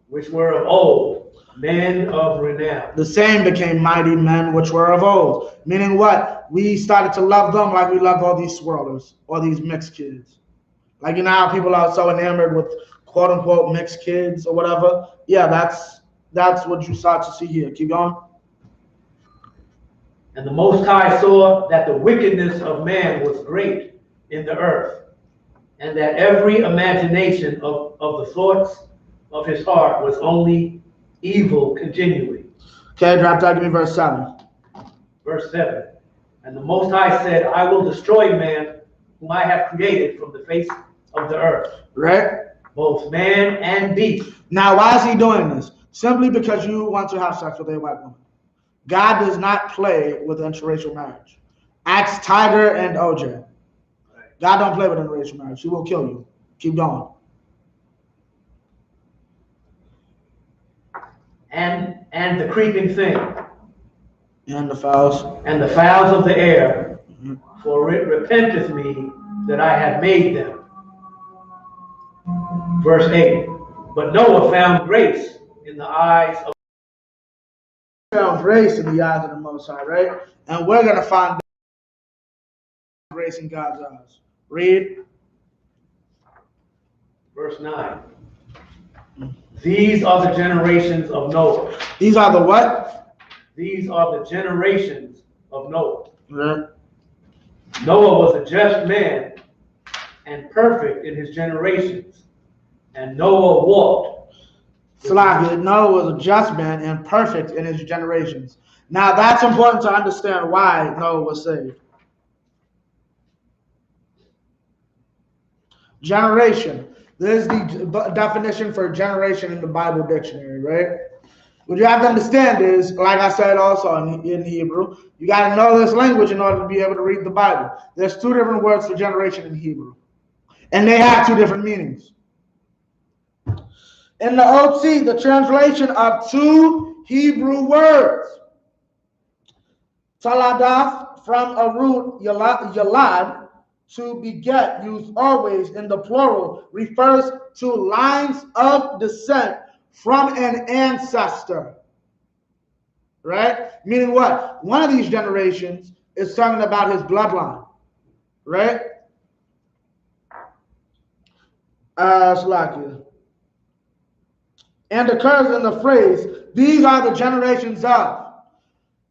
which were of old, men of renown. The same became mighty men which were of old. Meaning what? We started to love them like we love all these swirlers, all these mixed kids. Like, you know how people are so enamored with quote unquote mixed kids or whatever? Yeah, that's what you start to see here. Keep going. And the Most High saw that the wickedness of man was great in the earth, and that every imagination of the thoughts of his heart was only evil continually. Okay, drop that, give me verse 7. Verse 7. And the Most High said, I will destroy man whom I have created from the face of the earth. Right? Both man and beast. Now, why is he doing this? Simply because you want to have sex with a white woman. God does not play with interracial marriage. Ask Tiger and OJ. God don't play with interracial marriage. He will kill you. Keep going. And the creeping thing. And the fowls. And the fowls of the air. For it repenteth me that I have made them. Verse 8. But Noah found grace in the eyes of Grace in the eyes of the Most High, right? And we're going to find grace in God's eyes. Read. Verse 9. These are the generations of Noah. These are the what? These are the generations of Noah. Right. Noah was a just man and perfect in his generations. And Noah walked. Noah was a just man and perfect in his generations. Now that's important to understand why Noah was saved. Generation. This is the definition for generation in the Bible dictionary, right? What you have to understand is, like I said also in Hebrew, you got to know this language in order to be able to read the Bible. There's two different words for generation in Hebrew, and they have two different meanings. In the OT, the translation of two Hebrew words, Taladath, from a root yalad, to beget, used always in the plural, refers to lines of descent from an ancestor. Right? Meaning what? One of these generations is talking about his bloodline. Right? And occurs in the phrase, these are the generations of,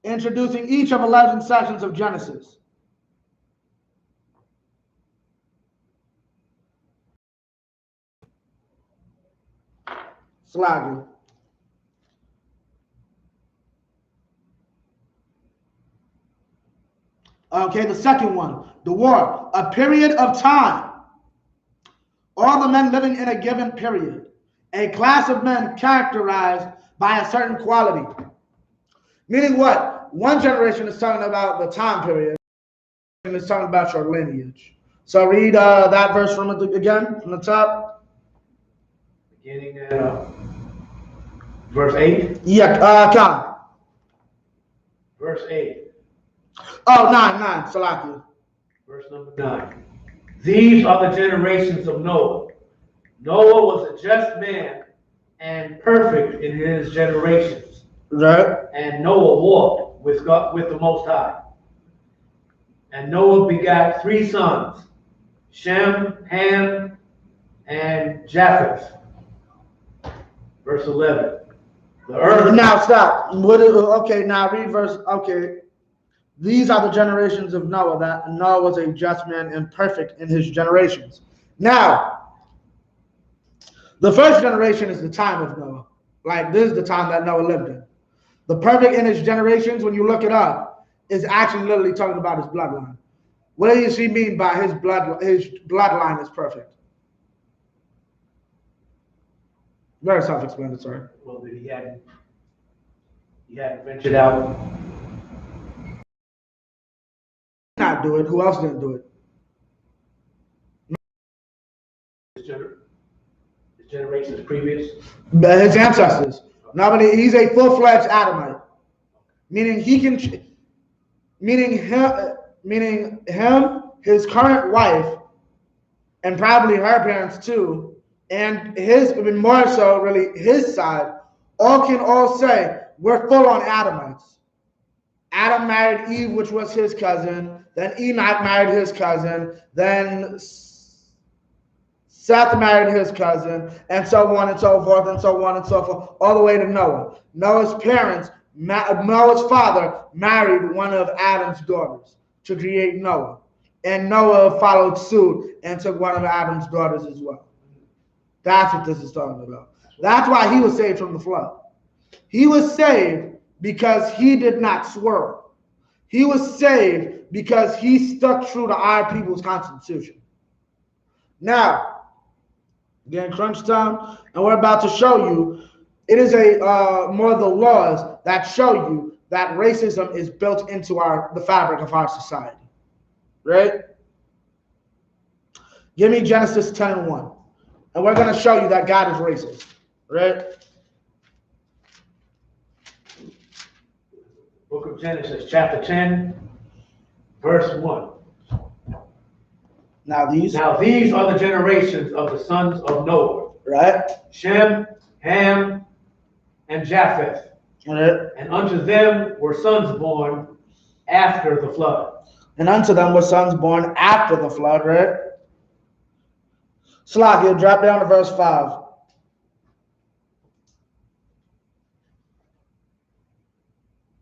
introducing each of 11 sections of Genesis. Slaggy. Okay, the second one, the war, a period of time. All the men living in a given period. A class of men characterized by a certain quality. Meaning what? One generation is talking about the time period, and it's talking about your lineage. So read that verse from it again, from the top. Beginning at verse 8? Yeah, come. Verse 8. Oh, 9, Salakia. Verse number 9. These are the generations of Noah. Noah was a just man and perfect in his generations. Right. And Noah walked with God, with the Most High. And Noah begat 3 sons, Shem, Ham, and Japheth. Verse 11. The earth. Now stop. Okay, now read verse. Okay. These are the generations of Noah, that Noah was a just man and perfect in his generations. Now, the first generation is the time of Noah. Like, this is the time that Noah lived in. The perfect in his generations, when you look it up, is actually literally talking about his bloodline. What does he mean by his bloodline is perfect? Very self-explanatory. Well, that he hadn't ventured out. Not do it. Who else didn't do it? His generations previous. His ancestors. No, but he's a full-fledged Adamite, meaning he can, meaning him his current wife, and probably her parents too, and his, even more so, really his side, all can all say we're full on Adamites. Adam married Eve, which was his cousin. Then Enoch married his cousin. Then Seth married his cousin, and so on and so forth, and so on and so forth, all the way to Noah. Noah's parents, Noah's father married one of Adam's daughters to create Noah. And Noah followed suit and took one of Adam's daughters as well. That's what this is talking about. That's why he was saved from the flood. He was saved because he did not swerve. He was saved because he stuck true to our people's constitution. Now, again, crunch time, and we're about to show you, it is more of the laws that show you that racism is built into the fabric of our society. Right? Give me Genesis 10:1. And we're going to show you that God is racist. Right? Book of Genesis, chapter 10, verse 1. Now these are the generations of the sons of Noah. Right? Shem, Ham, and Japheth. Right. And unto them were sons born after the flood. And unto them were sons born after the flood, right? Slack, you'll drop down to verse 5.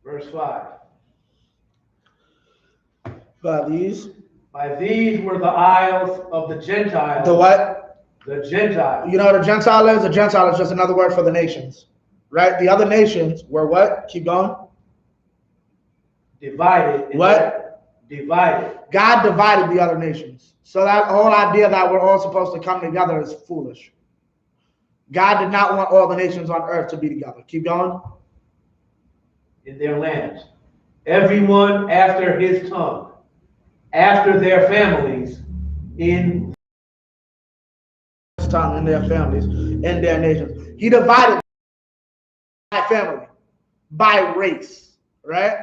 Verse 5. By these were the isles of the Gentiles. The what? The Gentiles. You know what a Gentile is? A Gentile is just another word for the nations. Right? The other nations were what? Keep going. Divided. What? Divided. God divided the other nations. So that whole idea that we're all supposed to come together is foolish. God did not want all the nations on earth to be together. Keep going. In their lands. Everyone after his tongue, after their families, in his tongue, in their families, in their nations. He divided by family, by race, right?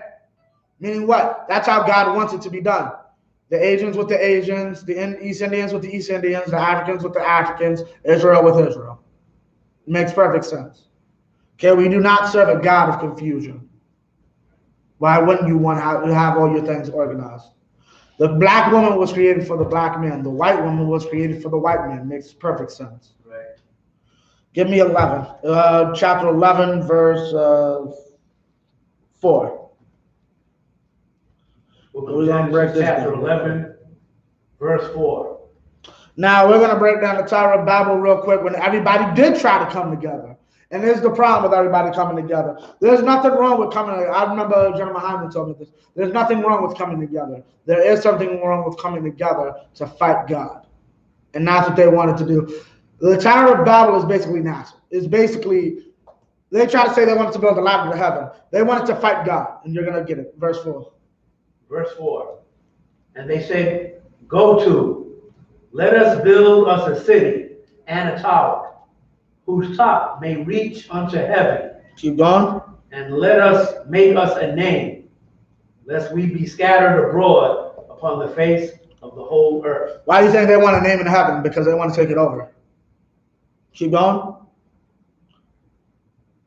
Meaning what? That's how God wants it to be done. The Asians with the Asians, the East Indians with the East Indians, the Africans with the Africans, Israel with Israel. It makes perfect sense. Okay, we do not serve a God of confusion. Why wouldn't you want to have all your things organized? The black woman was created for the black man. The white woman was created for the white man. Makes perfect sense. Right. Give me 11. Chapter 11, verse 4. Chapter 11, verse 4. Now we're going to break down the Tower of Babel real quick when everybody did try to come together. And here's the problem with everybody coming together. There's nothing wrong with coming together. I remember General Hyman told me this. There's nothing wrong with coming together. There is something wrong with coming together to fight God. And that's what they wanted to do. The Tower of Babel is basically NASA. It's basically, they try to say they wanted to build a ladder to heaven. They wanted to fight God. And you're going to get it. Verse 4. Verse 4. And they said, go to, let us build us a city and a tower, whose top may reach unto heaven. Keep going. And let us make us a name, lest we be scattered abroad upon the face of the whole earth. Why do you think they want a name in heaven? Because they want to take it over. Keep going.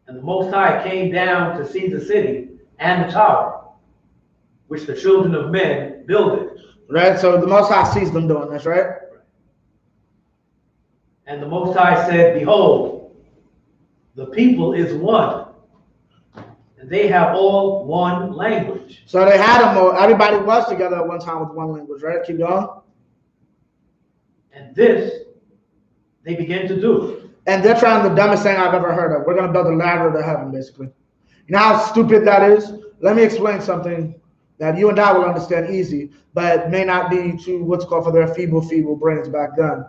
And the Most High came down to see the city and the tower, which the children of men builded. Right, so the Most High sees them doing this, right? And the Most High said, behold, the people is one, and they have all one language. So they had them all, everybody was together at one time with one language, right? Keep going. And this they began to do. And they're trying the dumbest thing I've ever heard of. We're going to build a ladder to heaven, basically. You know how stupid that is? Let me explain something that you and I will understand easy, but may not be to what's called for their feeble brains back then.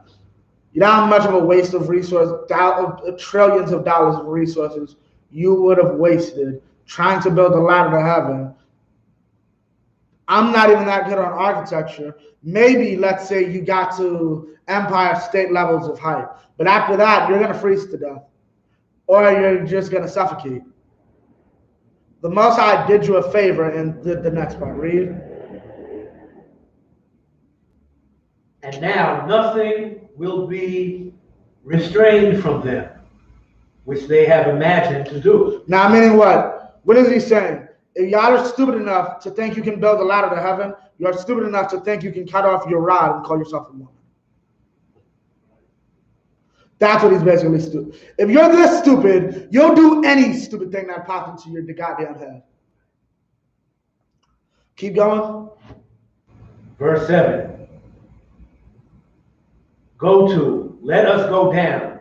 You know how much of a waste of resources, trillions of dollars of resources you would have wasted trying to build a ladder to heaven. I'm not even that good on architecture. Maybe, let's say, you got to Empire State levels of height. But after that, you're going to freeze to death. Or you're just going to suffocate. The Most High did you a favor and did the next part. Read. And now nothing will be restrained from them, which they have imagined to do. Now, meaning what? What is he saying? If y'all are stupid enough to think you can build a ladder to heaven, you're stupid enough to think you can cut off your rod and call yourself a woman. That's what he's basically stupid. If you're this stupid, you'll do any stupid thing that pops into your goddamn head. Keep going. Verse 7. Let us go down,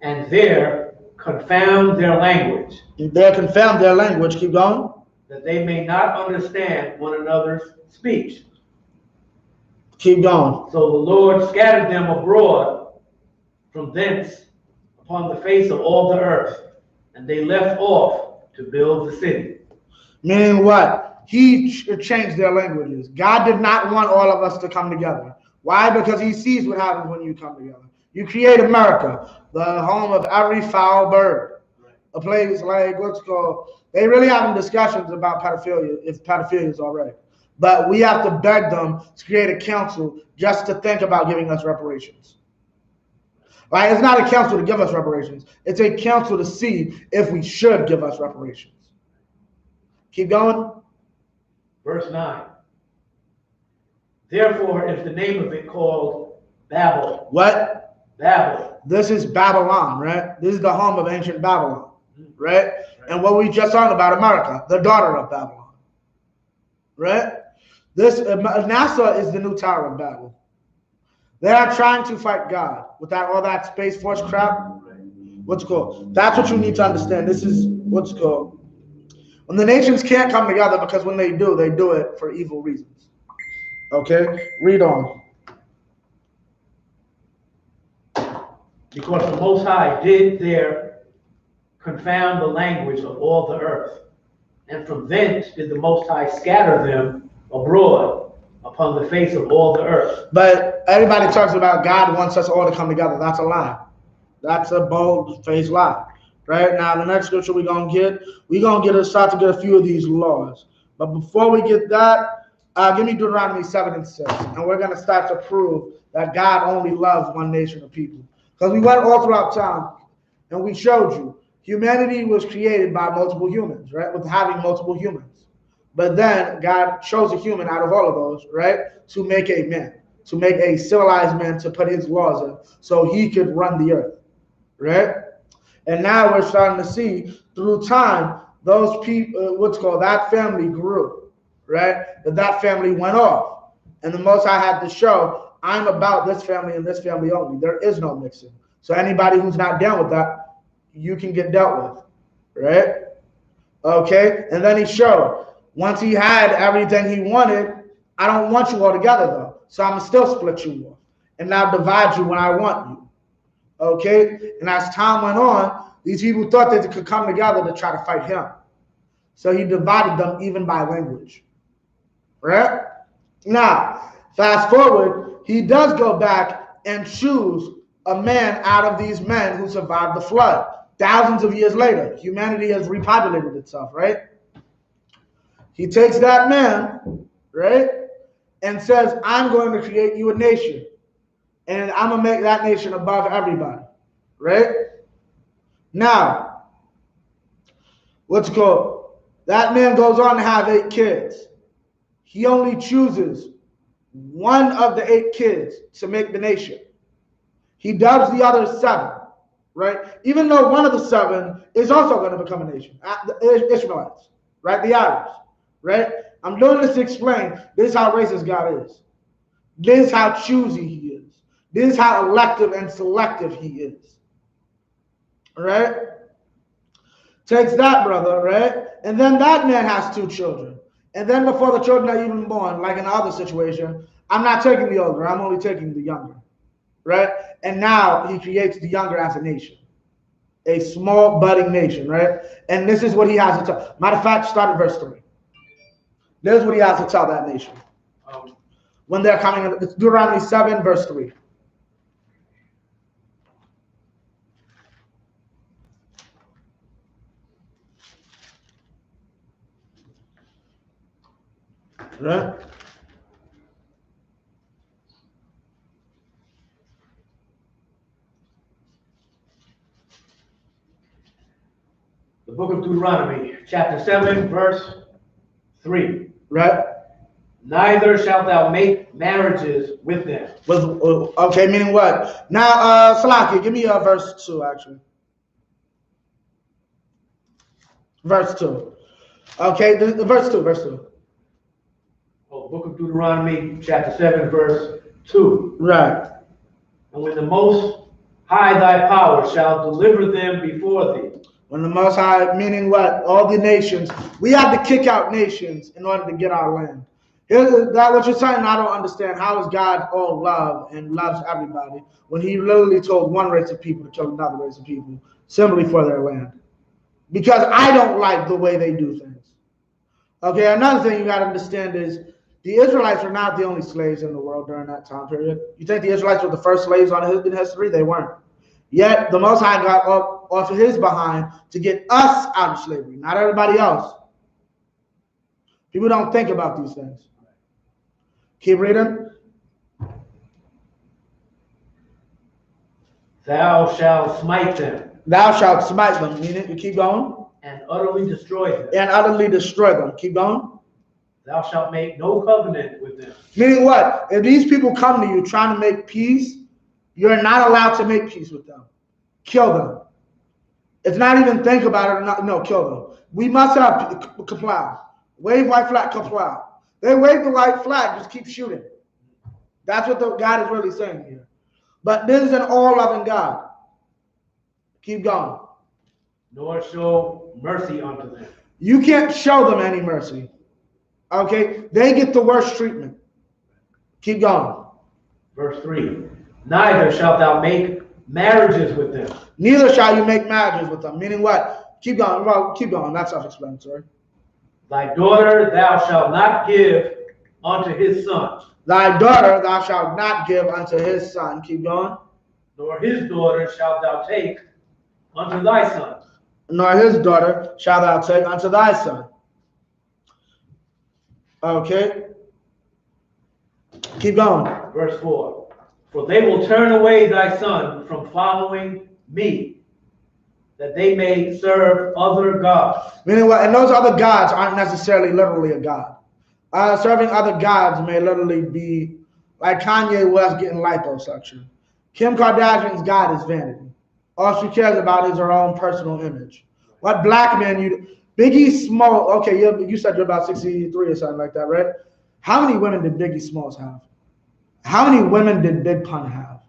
and there confound their language. There confound their language. Keep going. That they may not understand one another's speech. Keep going. So the Lord scattered them abroad from thence upon the face of all the earth, and they left off to build the city. Meaning what? He changed their languages. God did not want all of us to come together. Why? Because he sees what happens when you come together. You create America, the home of every foul bird. A place like what's called, they really having discussions about pedophilia, if pedophilia is all right. But we have to beg them to create a council just to think about giving us reparations. Right? It's not a council to give us reparations. It's a council to see if we should give us reparations. Keep going. Verse 9. Therefore is the name of it called Babel. What? Babel. This is Babylon, right? This is the home of ancient Babylon, right? And what we just talked about, America, the daughter of Babylon, right? This NASA is the new Tower of Babel. They are trying to fight God with all that Space Force crap. What's called? That's what you need to understand. This is what's called. When the nations can't come together, because when they do it for evil reasons. Okay? Read on. Because the Most High did there confound the language of all the earth, and from thence did the Most High scatter them abroad upon the face of all the earth. But everybody talks about God wants us all to come together. That's a lie. That's a bold-faced lie. Right? Now, the next scripture we're going to start to get a few of these laws. But before we get that, give me Deuteronomy 7 and 6. And we're going to start to prove that God only loves one nation of people. Because we went all throughout time, and we showed you, humanity was created by multiple humans, right? With having multiple humans. But then God chose a human out of all of those, right? To make a man, to make a civilized man, to put his laws in, so he could run the earth, right? And now we're starting to see through time, those people, that family grew, right? That family went off. And the Most High had to show, I'm about this family and this family only. There is no mixing. So anybody who's not down with that, you can get dealt with, right? Okay? And then he showed, once he had everything he wanted, I don't want you all together though. So I'm going to still split you off and now divide you when I want you. Okay? And as time went on, these people thought they could come together to try to fight him. So he divided them even by language. Right? Now, fast forward, he does go back and choose a man out of these men who survived the flood. Thousands of years later, humanity has repopulated itself, right? He takes that man, right, and says, I'm going to create you a nation. And I'm going to make that nation above everybody, right? Now, that man goes on to have 8 kids. He only chooses one of the 8 kids to make the nation. He dubs the other 7, right? Even though one of the 7 is also going to become a nation, the Israelites, right? The Arabs, right? I'm doing this to explain, this is how racist God is. This is how choosy he is. This is how elective and selective he is. All right? Takes that brother, right? And then that man has 2 children. And then before the children are even born, like in the other situation, I'm not taking the older, I'm only taking the younger. Right? And now he creates the younger as a nation. A small budding nation, right? And this is what he has to tell. Matter of fact, start at verse 3. This is what he has to tell that nation. When they're coming, it's Deuteronomy 7, verse 3. Right? The book of Deuteronomy, chapter 7, verse 3. Right? Neither shalt thou make marriages with them. Okay, meaning what? Now, Salaki, give me verse 2, actually. Verse 2. Okay, verse 2. Oh, book of Deuteronomy, chapter 7, verse 2. Right. And when the Most High thy power shall deliver them before thee. When the Most High, meaning what? All the nations. We had to kick out nations in order to get our land. Here's that what you're saying. I don't understand. How is God all love and loves everybody when he literally told one race of people to kill another race of people simply for their land? Because I don't like the way they do things. Okay, another thing you got to understand is the Israelites were not the only slaves in the world during that time period. You think the Israelites were the first slaves in history? They weren't. Yet the Most High got up off of his behind to get us out of slavery, not everybody else. People don't think about these things. Keep reading. Thou shalt smite them. Thou shalt smite them. Meaning, you keep going. And utterly destroy them. And utterly destroy them. Keep going. Thou shalt make no covenant with them. Meaning what? If these people come to you trying to make peace, you're not allowed to make peace with them. Kill them. It's not even think about it. No, kill them. We must have comply. Wave white flag, comply. They wave the white flag, just keep shooting. That's what God is really saying here. But this is an all-loving God. Keep going. Nor show mercy unto them. You can't show them any mercy. Okay? They get the worst treatment. Keep going. Verse 3. Neither shalt thou make marriages with them. Neither shall you make marriages with them. Meaning what? Keep going. Well, keep going. That's self-explanatory. Thy daughter thou shalt not give unto his son. Thy daughter thou shalt not give unto his son. Keep going. Nor his daughter shalt thou take unto thy son. Nor his daughter shalt thou take unto thy son. Okay. Keep going. Verse 4. For they will turn away thy son from following me, that they may serve other gods. Meaning what? And those other gods aren't necessarily literally a god. Serving other gods may literally be like Kanye West getting liposuction. Kim Kardashian's god is vanity. All she cares about is her own personal image. What black man Biggie Smalls, okay, you said you're about 63 or something like that, right? How many women did Biggie Smalls have? How many women did Big Pun have?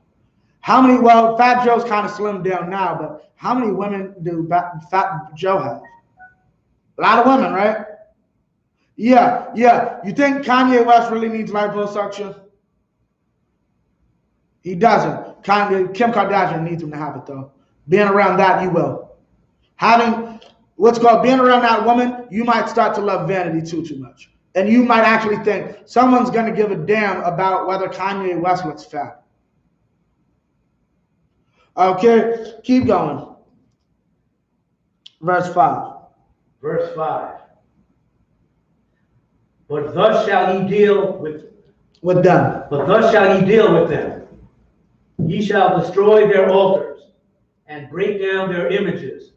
How many, well, Fat Joe's kind of slimmed down now, but how many women do Fat Joe have? A lot of women, right? Yeah. You think Kanye West really needs liposuction? He doesn't. Kim Kardashian needs him to have it, though. Being around that, you will. Having what's called being around that woman, you might start to love vanity too much. And you might actually think someone's going to give a damn about whether Kanye West looks fat. Okay, keep going. Verse 5. Verse 5. But thus shall ye deal with them. But thus shall ye deal with them. Ye shall destroy their altars, and break down their images,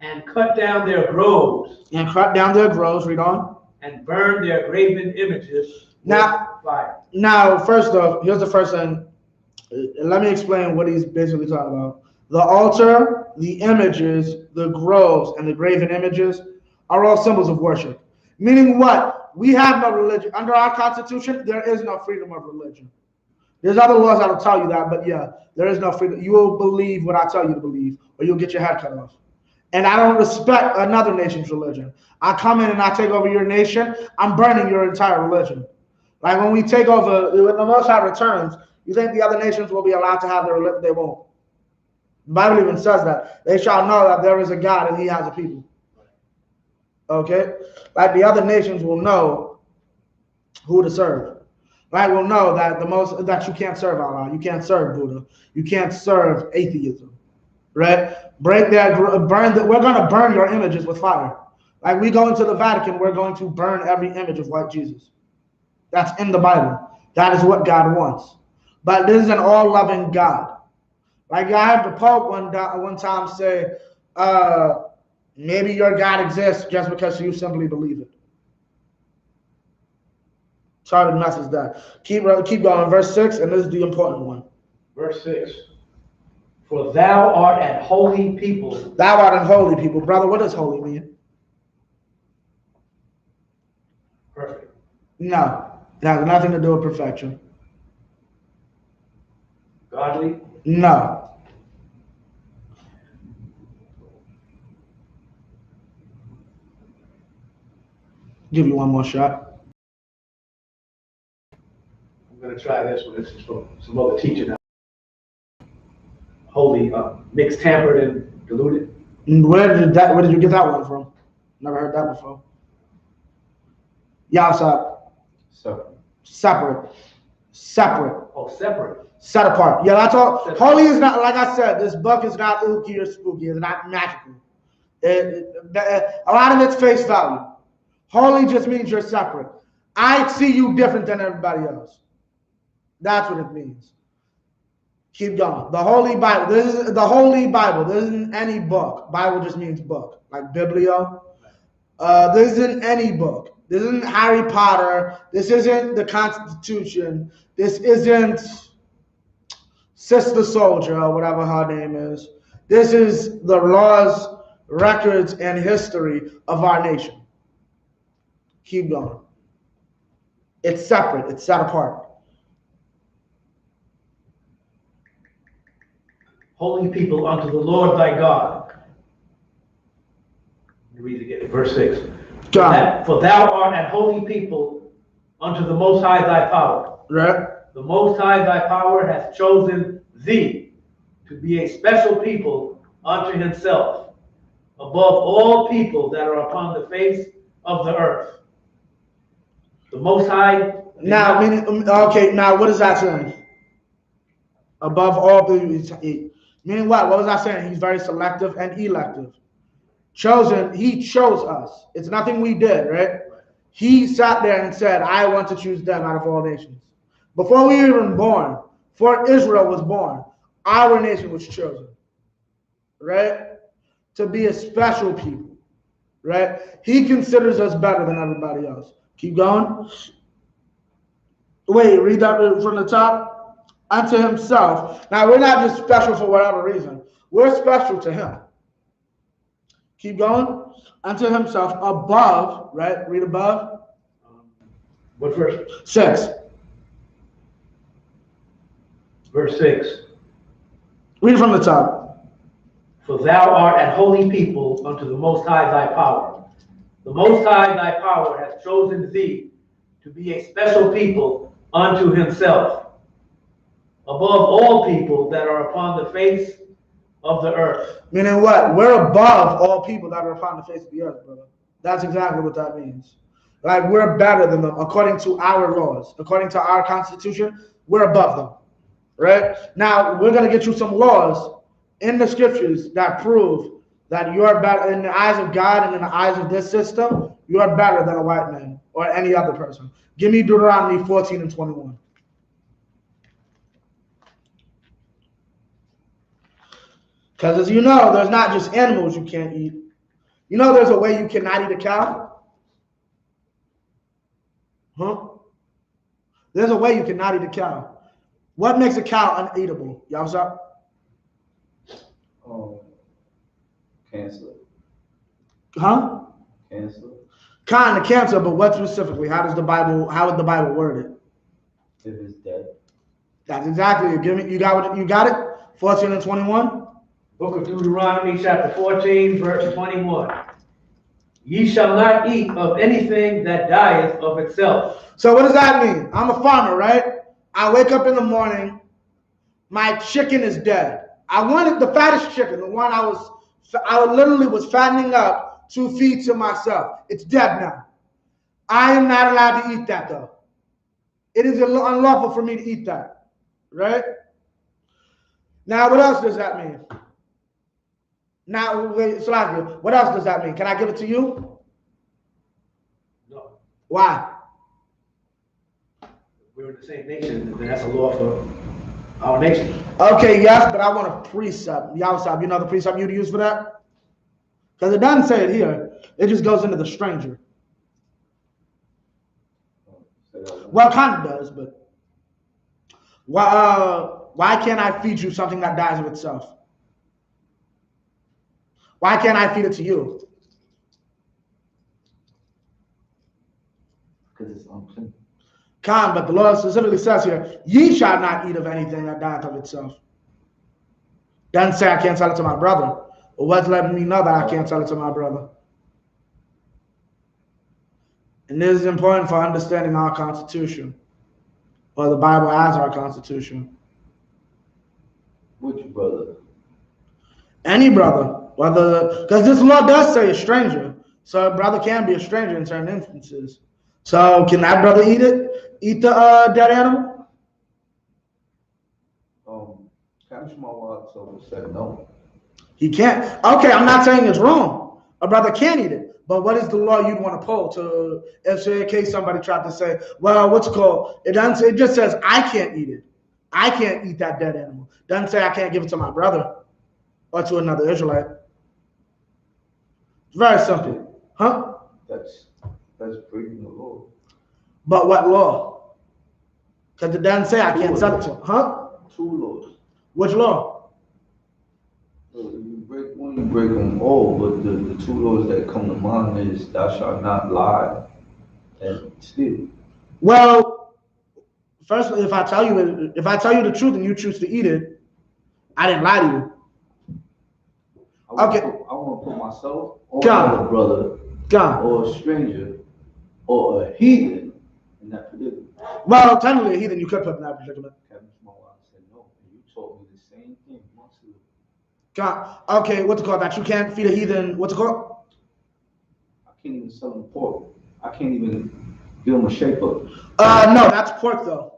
and cut down their groves. And cut down their groves, read on. And burn their graven images with fire. Now, first off, here's the first thing. Let me explain what he's basically talking about. The altar, the images, the groves, and the graven images are all symbols of worship. Meaning what? We have no religion. Under our Constitution, there is no freedom of religion. There's other laws that'll tell you that, but yeah, there is no freedom. You will believe what I tell you to believe, or you'll get your head cut off. And I don't respect another nation's religion. I come in and I take over your nation, I'm burning your entire religion. Like when we take over, when the Most High returns, you think the other nations will be allowed to have their religion? They won't. The Bible even says that. They shall know that there is a God and he has a people. Okay? Like the other nations will know who to serve. Like we'll know that that you can't serve Allah, you can't serve Buddha, you can't serve atheism. Right? We're going to burn your images with fire. Like we go into the Vatican, we're going to burn every image of white Jesus. That's in the Bible. That is what God wants. But this is an all-loving God. Like I had the Pope one time say, Maybe your God exists just because you simply believe it. Sorry to message that. Keep going. Verse 6, and this is the important one. Verse 6. For thou art an holy people. Thou art an holy people. Brother, what does holy mean? Perfect. No. It has nothing to do with perfection. Godly? No. Give you one more shot. I'm going to try this one. This is from some other teacher now. Holy, mixed, tampered, and diluted. Where did you get that one from? Never heard that before. YAHANNA. Separate. Oh, separate. Set apart. Yeah, that's all. Separate. Holy is not, like I said, this book is not ooky or spooky. It's not magical. A lot of it's face value. Holy just means you're separate. I see you different than everybody else. That's what it means. Keep going. The Holy Bible. This is the Holy Bible. This isn't any book. Bible just means book, like Biblio. This isn't any book. This isn't Harry Potter. This isn't the Constitution. This isn't Sister Soldier or whatever her name is. This is the laws, records, and history of our nation. Keep going. It's separate. It's set apart. Holy people unto the Lord thy God. Let me read it again. Verse 6. For thou art an holy people unto the Most High thy power. Right. The Most High thy power hath chosen thee to be a special people unto himself, above all people that are upon the face of the earth. The Most High. Now, okay, now what is that saying? Above all people. Meaning what? What was I saying? He's very selective and elective. Chosen, he chose us. It's nothing we did, right? He sat there and said, I want to choose them out of all nations. Before we were even born, before Israel was born, our nation was chosen, right? To be a special people, right? He considers us better than everybody else. Keep going. Wait, read that from the top. Unto himself. Now, we're not just special for whatever reason. We're special to him. Keep going. Unto himself above, right? Read above. What verse? 6. Verse 6. Read from the top. For thou art an holy people unto the Most High thy power. The Most High thy power hath chosen thee to be a special people unto himself, above all people that are upon the face of the earth. Meaning what? We're above all people that are upon the face of the earth, brother. That's exactly what that means. Like, we're better than them according to our laws. According to our Constitution, we're above them, right? Now, we're going to get you some laws in the scriptures that prove that you're better in the eyes of God and in the eyes of this system. You are better than a white man or any other person. Give me Deuteronomy 14 and 21. Because as you know, there's not just animals you can't eat. You know there's a way you cannot eat a cow? Huh? There's a way you cannot eat a cow. What makes a cow uneatable? Y'all saw? Oh, cancer. Huh? Cancer. Kind of cancer, but what specifically? How would the Bible word it? If it's dead. That's exactly it. Give me, you got it? 14 and 21? Book of Deuteronomy, chapter 14, verse 21. Ye shall not eat of anything that dieth of itself. So what does that mean? I'm a farmer, right? I wake up in the morning, my chicken is dead. I wanted the fattest chicken, the one I literally was fattening up to feed to myself. It's dead now. I am not allowed to eat that though. It is unlawful for me to eat that, right? Now, what else does that mean? Now, wait, Slaviya, what else does that mean? Can I give it to you? No. Why? We're in the same nation, and that's a law for our nation. Okay, yes, but I want a precept. YAHANNA, you know the precept you'd use for that? Because it doesn't say it here. It just goes into the stranger. Well, it kind of does, but why can't I feed you something that dies of itself? Why can't I feed it to you? Because it's unclean. But the Lord specifically says here, ye shall not eat of anything that dieth of itself. Doesn't say I can't sell it to my brother. But what's letting me know that I can't sell it to my brother? And this is important for understanding our Constitution, or the Bible as our Constitution. Which brother? Any brother. Because this law does say a stranger. So a brother can be a stranger in certain instances. So can that brother eat it? Eat the dead animal? Captain Small said no. He can't. Okay, I'm not saying it's wrong. A brother can eat it. But what is the law you'd want to pull to, if in case somebody tried to say, well, what's it called? It doesn't say, it just says I can't eat it. I can't eat that dead animal. Doesn't say I can't give it to my brother or to another Israelite. It's very simple. Huh? That's breaking the law. But what law? Because it doesn't say I can't sell it to him. Huh? Two laws. Which law? You break them all, but the two laws that come to mind is thou shalt not lie and steal. Well, first, if I tell you the truth and you choose to eat it, I didn't lie to you. Okay. I want to put myself or a brother or a stranger or a heathen in that predicament. Well, technically a heathen you could put in that predicament. Captain Small said no, and you told me the same thing months ago. Okay, what's it called? That you can't feed a heathen. What's it called? I can't even sell them pork. I can't even give them a shape up. No, that's pork though.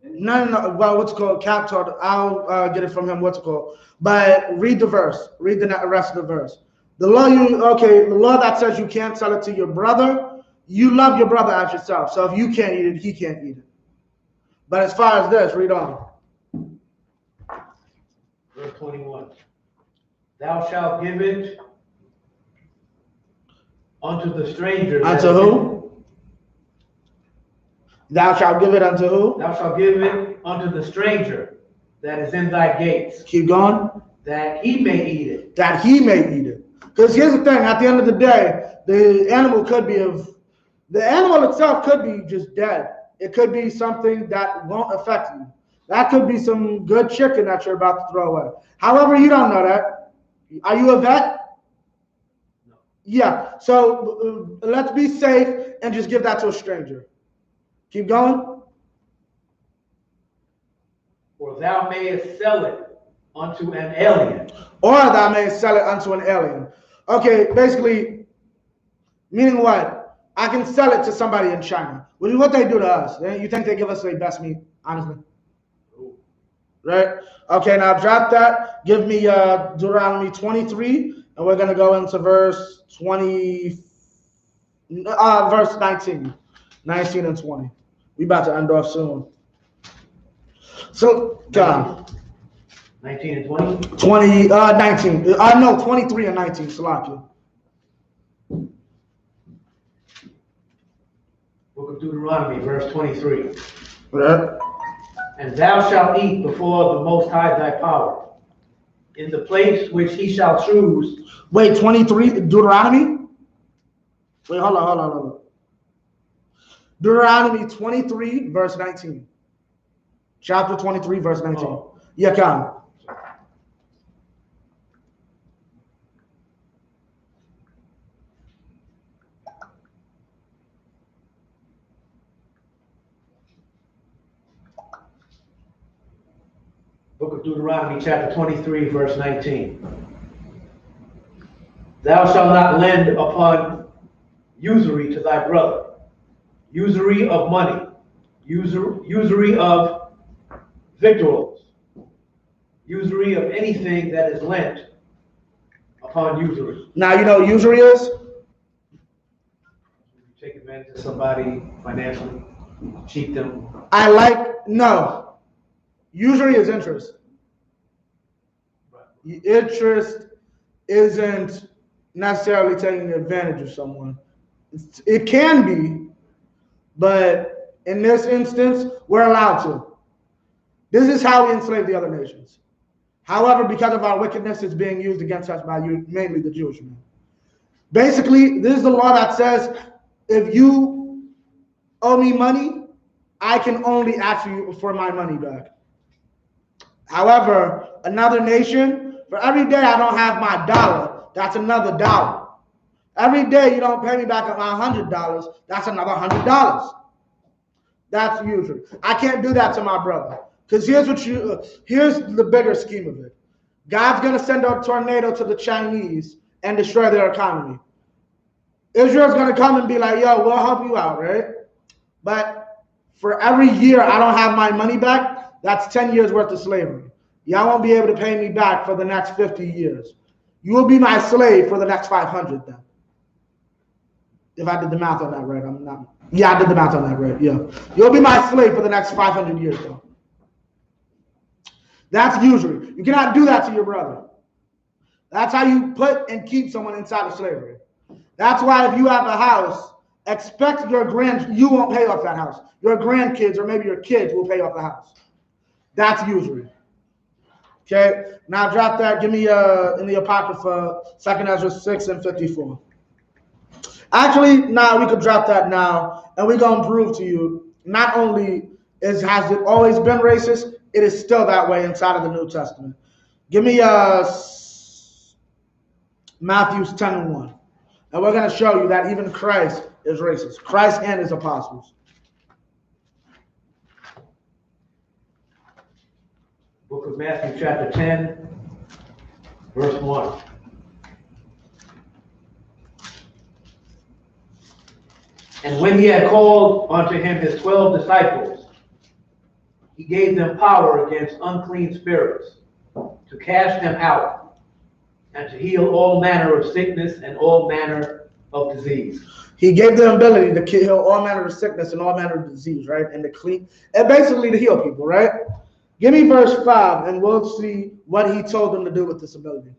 No. Well, what's it called? Cap told. I'll get it from him. What's it called? But read the verse. Read the rest of the verse. The law the law that says you can't sell it to your brother. You love your brother as yourself. So if you can't eat it, he can't eat it. But as far as this, read on. Verse 21. Thou shalt give it unto the stranger. Unto who? Thou shalt give it unto who? Thou shalt give it unto the stranger that is in thy gates. Keep going. That he may eat it. That he may eat it. Because here's the thing, at the end of the day, the animal itself could be just dead. It could be something that won't affect you. That could be some good chicken that you're about to throw away. However, you don't know that. Are you a vet? No. Yeah. So let's be safe and just give that to a stranger. Keep going. Or thou mayest sell it unto an alien. Or thou mayest sell it unto an alien. Okay, basically, meaning what? I can sell it to somebody in China. Which is what they do to us. You think they give us their best meat, honestly? Right? Okay, now drop that. Give me Deuteronomy 23, and we're going to go into verse 19. 19 and 20. We about to end off soon. So, God. 19 and 20? 19. No, 23 and 19. Salakia. Book of Deuteronomy, verse 23. Right. And thou shalt eat before the Most High thy power, in the place which he shall choose. Wait, 23, Deuteronomy? Wait, hold on. Deuteronomy 23, verse 19. Chapter 23, verse 19. Oh. Yeah, come. Book of Deuteronomy, chapter 23, verse 19. Thou shalt not lend upon usury to thy brother, usury of money, usury of victuals, usury of anything that is lent upon usury. Now you know what usury is? You take advantage of somebody financially, cheat them. No. Usury is interest. Interest isn't necessarily taking advantage of someone. It can be, but in this instance, we're allowed to. This is how we enslave the other nations. However, because of our wickedness, it's being used against us by you, mainly the Jewish men. Basically, this is the law that says if you owe me money, I can only ask you for my money back. However, another nation, for every day I don't have my dollar, that's another dollar. Every day you don't pay me back my $100, that's another $100. That's usually. I can't do that to my brother. Because here's the bigger scheme of it. God's going to send a tornado to the Chinese and destroy their economy. Israel's going to come and be like, yo, we'll help you out, right? But for every year I don't have my money back, that's 10 years worth of slavery. Y'all won't be able to pay me back for the next 50 years. You will be my slave for the next 500 then. If I did the math on that right, I'm not. Yeah, I did the math on that right, yeah. You'll be my slave for the next 500 years though. That's usury. You cannot do that to your brother. That's how you put and keep someone inside of slavery. That's why if you have a house, expect you won't pay off that house. Your grandkids or maybe your kids will pay off the house. That's usury. Okay, now drop that. Give me in the Apocrypha, 2 Ezra 6 and 54. Actually, now we could drop that now, and we're going to prove to you, not only has it always been racist, it is still that way inside of the New Testament. Give me Matthew 10 and 1. And we're going to show you that even Christ is racist. Christ and his apostles. Book of Matthew chapter 10, verse 1. And when he had called unto him his 12 disciples, he gave them power against unclean spirits, to cast them out, and to heal all manner of sickness and all manner of disease. He gave them ability to heal all manner of sickness and all manner of disease, right? And basically to heal people, right? Give me verse 5, and we'll see what he told them to do with this ability.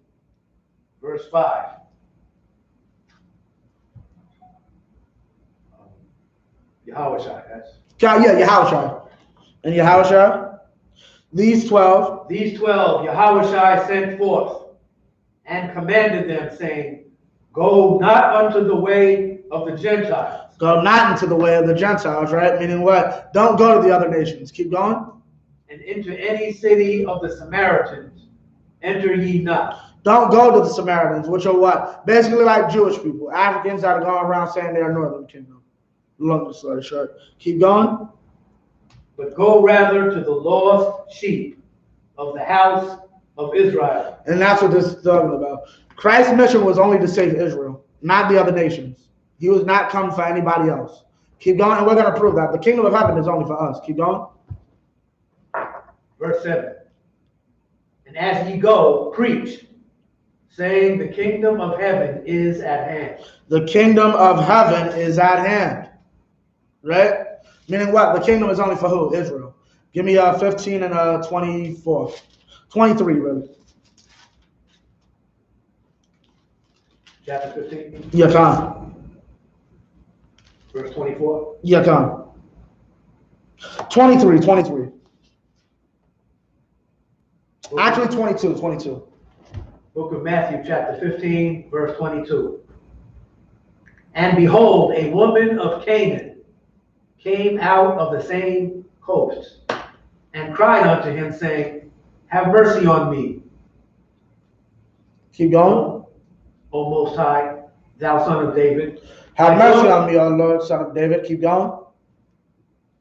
Verse 5. Yahushua, yes. Yeah, Yahushua. And Yahushua, these 12. These 12 Yahushua sent forth and commanded them, saying, go not unto the way of the Gentiles. Go not into the way of the Gentiles, right? Meaning what? Don't go to the other nations. Keep going. And into any city of the Samaritans enter ye not. Don't go to the Samaritans, which are what? Basically like Jewish people. Africans that are going around saying they're Northern Kingdom. Long story short. Keep going. But go rather to the lost sheep of the house of Israel. And that's what this is talking about. Christ's mission was only to save Israel, not the other nations. He was not coming for anybody else. Keep going, and we're going to prove that. The kingdom of heaven is only for us. Keep going. Verse 7. And as ye go, preach, saying the kingdom of heaven is at hand. The kingdom of heaven is at hand. Right? Meaning what? The kingdom is only for who? Israel. Give me 15 and 24. 23, really. Chapter 15? Yeah, come. Verse 24? Yeah, come. 23. Actually, 22. Book of Matthew, chapter 15, verse 22. And behold, a woman of Canaan came out of the same coast, and cried unto him, saying, have mercy on me. Keep going. O Most High, thou Son of David. Have mercy on me, O Lord, Son of David. Keep going.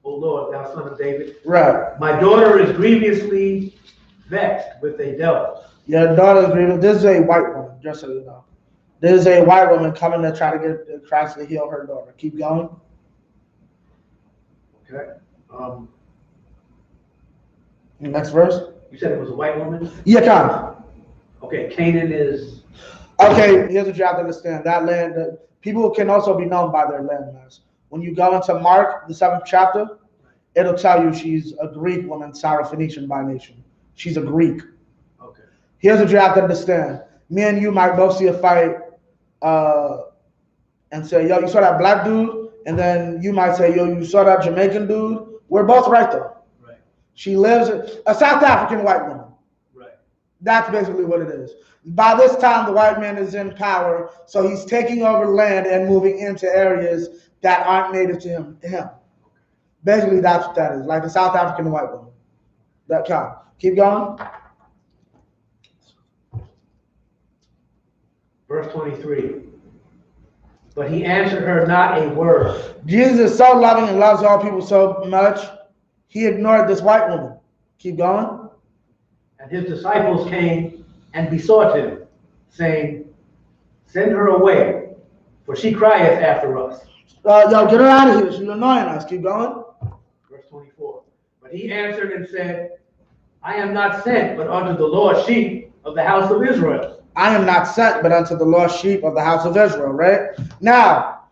O Lord, thou Son of David. Right. My daughter is grievously vexed with a devil. Your daughter is grievous. This is a white woman, just so you know. This is a white woman coming to try to get Christ to heal her daughter. Keep going. Okay. Next verse. You said it was a white woman? Yeah, come. Okay, Canaan is... Okay, here's what you have to understand. That land, people can also be known by their landmass. When you go into Mark, the 7th chapter, it'll tell you she's a Greek woman, Syrophoenician by nation. She's a Greek. Okay. Here's what you have to understand. me and you might both see a fight and say, yo, you saw that black dude? And then you might say, yo, you saw that Jamaican dude? We're both right though. Right. She lives, a South African white woman. Right. That's basically what it is. By this time, the white man is in power, so he's taking over land and moving into areas that aren't native to him. Basically, that's what that is, like a South African white woman. That kind. Keep going. Verse 23. But he answered her not a word. Jesus is so loving and loves all people so much, he ignored this white woman. Keep going. And his disciples came and besought him, saying, send her away, for she crieth after us. Yo, get her out of here. She's annoying us. Keep going. Verse 24. But he answered and said, I am not sent but unto the lost sheep of the house of Israel. I am not sent but unto the lost sheep of the house of Israel, right? Now,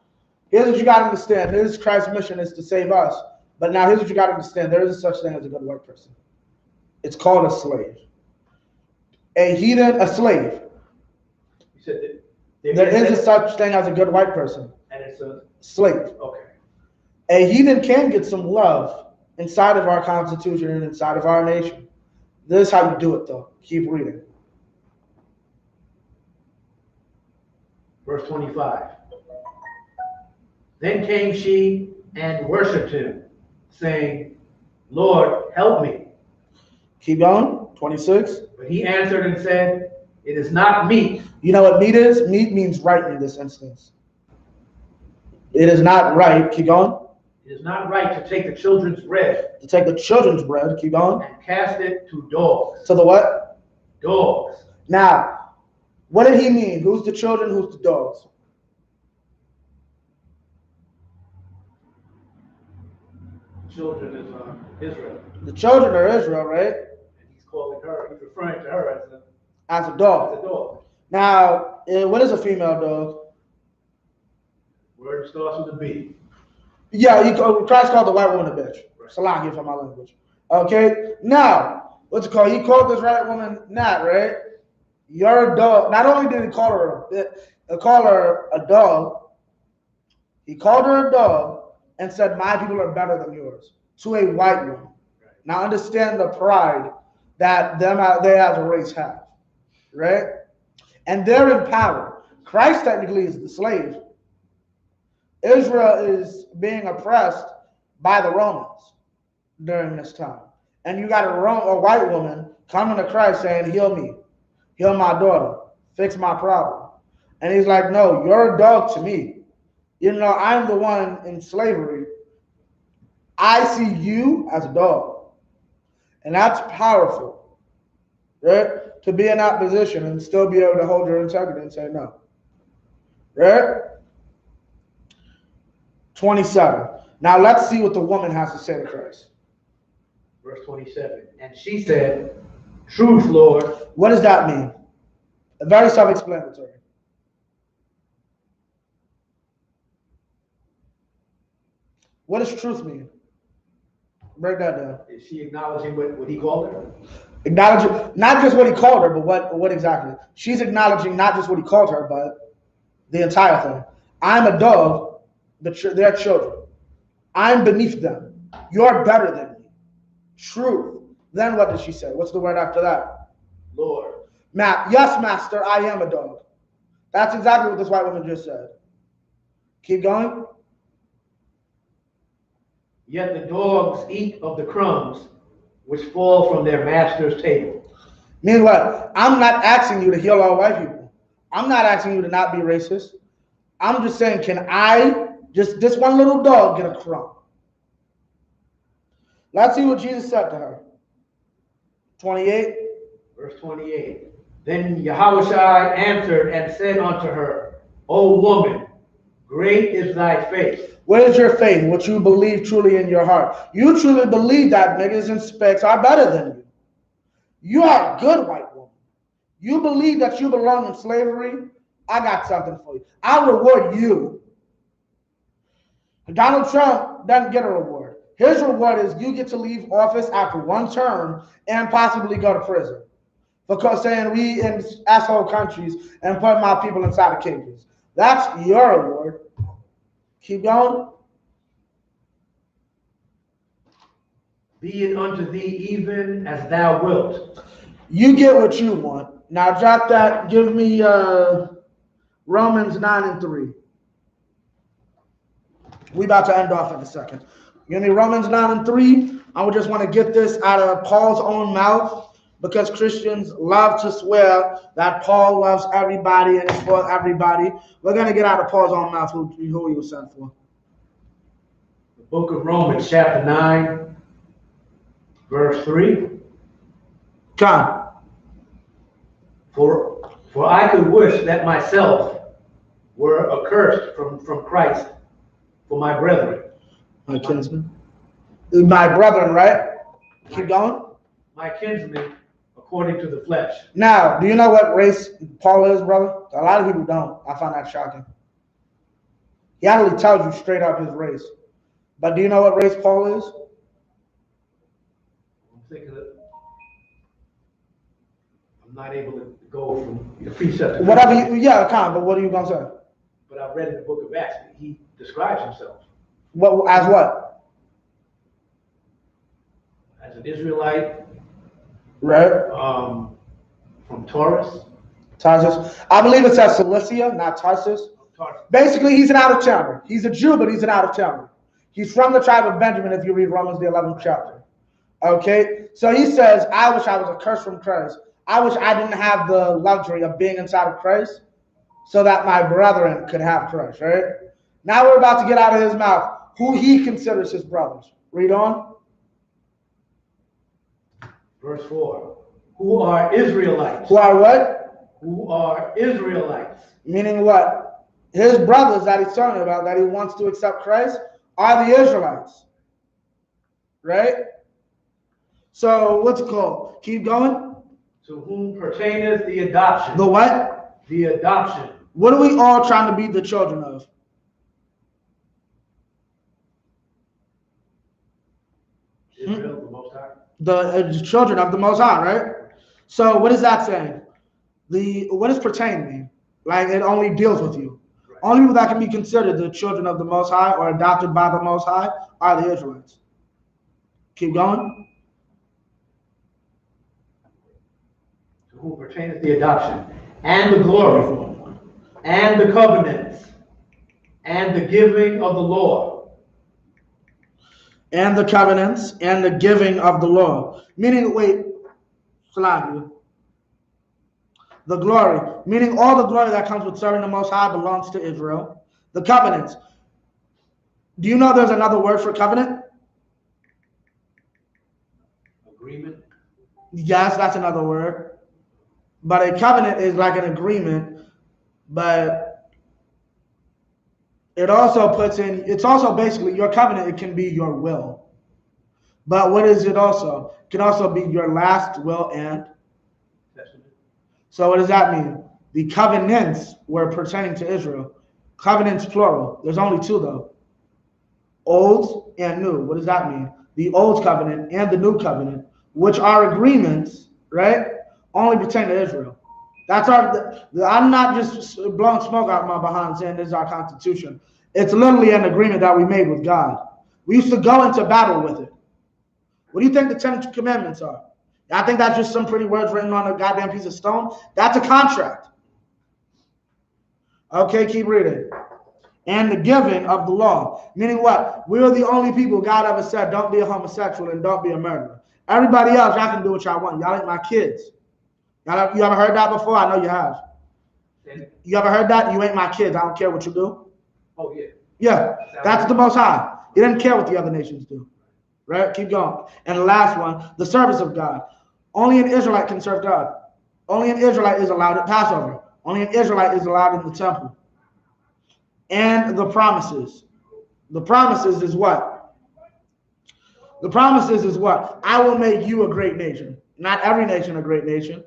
here's what you got to understand. This is Christ's mission is to save us. But now here's what you got to understand. There is such thing as a good white person. It's called a slave. A heathen, a slave. You said there is a such thing as a good white person. And it's a slave. Okay. A heathen can get some love inside of our Constitution and inside of our nation. This is how you do it, though. Keep reading. Verse 25. Then came she and worshipped him, saying, Lord, help me. Keep going. 26. But he answered and said, it is not meet. You know what meat is? Meat means right in this instance. It is not right. Keep going. It is not right to take the children's bread. To take the children's bread. Keep going. And cast it to dogs. To the what? Dogs. Now, what did he mean? Who's the children? Who's the dogs? Children is Israel. The children are Israel, right? And he's calling her, he's referring to her as a dog. As a dog. Now, what is a female dog? Word starts with a B. Yeah, Christ called the white woman a bitch. Right. Salaki for my language. Okay? Now, what's it called? He called this white woman Nat, right? You're a dog. Not only did he call her a dog, he called her a dog and said, my people are better than yours, to a white woman. Right. Now understand the pride that they as a race have, right? And they're in power. Christ technically is the slave. Israel is being oppressed by the Romans during this time. And you got a white woman coming to Christ saying, heal me, heal my daughter, fix my problem. And he's like, no, you're a dog to me. You know, I'm the one in slavery. I see you as a dog. And that's powerful, right? To be in that position and still be able to hold your integrity and say no, right? 27. Now let's see what the woman has to say to Christ. Verse 27. And she said, truth, Lord. What does that mean? Very self-explanatory. What does truth mean? Break that down. Is she acknowledging what he called her? Acknowledging not just what he called her, but what exactly? She's acknowledging not just what he called her, but the entire thing. I'm a dog, they're children. I'm beneath them. You're better than me. Truth. Then what did she say? What's the word after that? Lord. Yes, master, I am a dog. That's exactly what this white woman just said. Keep going. Yet the dogs eat of the crumbs which fall from their master's table. Meaning what? I'm not asking you to heal all white people. I'm not asking you to not be racist. I'm just saying, can I, just this one little dog, get a crumb? Let's see what Jesus said to her. 28. Verse 28. Then Yahushua answered and said unto her, O woman, great is thy faith. What is your faith? What you believe truly in your heart. You truly believe that niggas and specs are better than you. You are a good white woman. You believe that you belong in slavery. I got something for you. I'll reward you. Donald Trump doesn't get a reward. His reward is you get to leave office after one term and possibly go to prison because saying we in asshole countries and put my people inside of cages. That's your award. Keep going. Be it unto thee even as thou wilt. You get what you want. Now drop that. Give me Romans 9:3. We about to end off in a second. Give me Romans 9:3. I would just want to get this out of Paul's own mouth, because Christians love to swear that Paul loves everybody and is for everybody. We're going to get out of Paul's own mouth who he was sent for. The book of Romans, chapter 9, verse 3. Come. For I could wish that myself were accursed from Christ for my brethren. My kinsmen. My brethren, right? Keep going. My kinsmen, according to the flesh. Now, do you know what race Paul is, brother? A lot of people don't. I find that shocking. He actually tells you straight up his race. But do you know what race Paul is? I'm thinking that I'm not able to go from the precept to Whatever you, yeah, come, but what are you going to say? But I've read in the book of Acts, he describes himself. What, as what? As an Israelite. Right. From Taurus. Tarsus. I believe it says Cilicia, not Tarsus. Tarsus. Basically, he's an out-of-towner. He's a Jew, but he's an out-of-towner. He's from the tribe of Benjamin, if you read Romans, the 11th chapter. Okay? So he says, I wish I was accursed from Christ. I wish I didn't have the luxury of being inside of Christ so that my brethren could have Christ, right? Now we're about to get out of his mouth who he considers his brothers. Read on. Verse 4. Who are Israelites. Who are what? Who are Israelites. Meaning what? His brothers that he's talking about, that he wants to accept Christ, are the Israelites. Right? So what's it called? Keep going. To whom pertaineth the adoption. The what? The adoption. What are we all trying to be the children of? Israel, the Most High. The children of the Most High, right? So what is that saying? What does pertain mean? Like it only deals with you. Right. Only people that can be considered the children of the Most High or adopted by the Most High are the Israelites. Keep going. To whom pertaineth the adoption, and the glory, and the covenants, and the giving of the law. And the covenants, and the giving of the law. Meaning, wait, Salam, the glory, meaning all the glory that comes with serving the Most High belongs to Israel. The covenants. Do you know there's another word for covenant? Agreement. Yes, that's another word. But a covenant is like an agreement, but it also puts in, it's also basically your covenant, it can be your will. But what is it also? It can also be your last will and testament. So what does that mean? The covenants were pertaining to Israel. Covenants plural. There's only two though. Old and new. What does that mean? The old covenant and the new covenant, which are agreements, right? Only pertain to Israel. That's I'm not just blowing smoke out my behind saying this is our constitution. It's literally an agreement that we made with God. We used to go into battle with it. What do you think the 10 commandments are? I think that's just some pretty words written on a goddamn piece of stone. That's a contract. Okay, keep reading. And the giving of the law. Meaning what? We're the only people God ever said, don't be a homosexual and don't be a murderer. Everybody else, y'all can do what y'all want. Y'all ain't my kids. You ever heard that before? I know you have. You ever heard that? You ain't my kids. I don't care what you do. Oh, yeah. Yeah, that's the Most High. He doesn't care what the other nations do. Right? Keep going. And the last one, the service of God. Only an Israelite can serve God. Only an Israelite is allowed at Passover. Only an Israelite is allowed in the temple. And the promises. The promises is what? The promises is what? I will make you a great nation. Not every nation a great nation.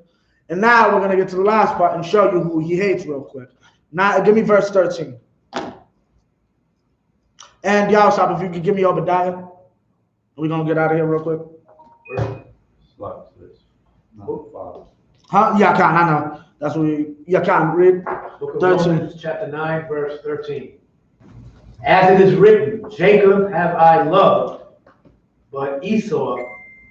And now we're going to get to the last part and show you who he hates real quick. Now, give me verse 13. And Yahusop, if you could give me Obadiah, we're going to get out of here real quick. Huh? Yeah, Khan, I know. That's what Khan, read. Book of 13. Romans, chapter 9, verse 13. As it is written, Jacob have I loved, but Esau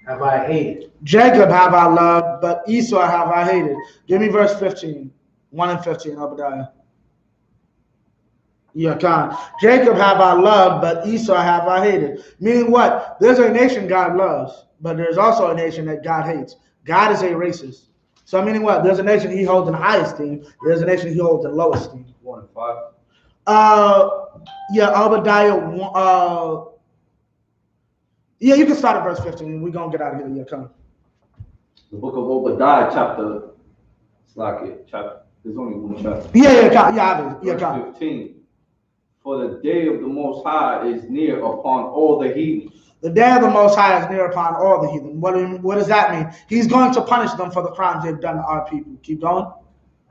have I hated. Jacob have I loved, but Esau have I hated. Give me verse 15. 1 and 15, Obadiah. Yeah, Khan. Jacob have I loved, but Esau have I hated. Meaning what? There's a nation God loves, but there's also a nation that God hates. God is a racist. So meaning what? There's a nation he holds in high esteem. There's a nation he holds in low esteem. 1 and 5. Yeah, Obadiah. Yeah, you can start at verse 15. We're gonna get out of here. Yeah, come. The book of Obadiah, chapter. It's like it. Chapter. There's only one chapter. Yeah, come. Yeah, come. 15. For the day of the Most High is near upon all the heathens. The day of the Most High is near upon all the heathen. What does that mean? He's going to punish them for the crimes they've done to our people. Keep going.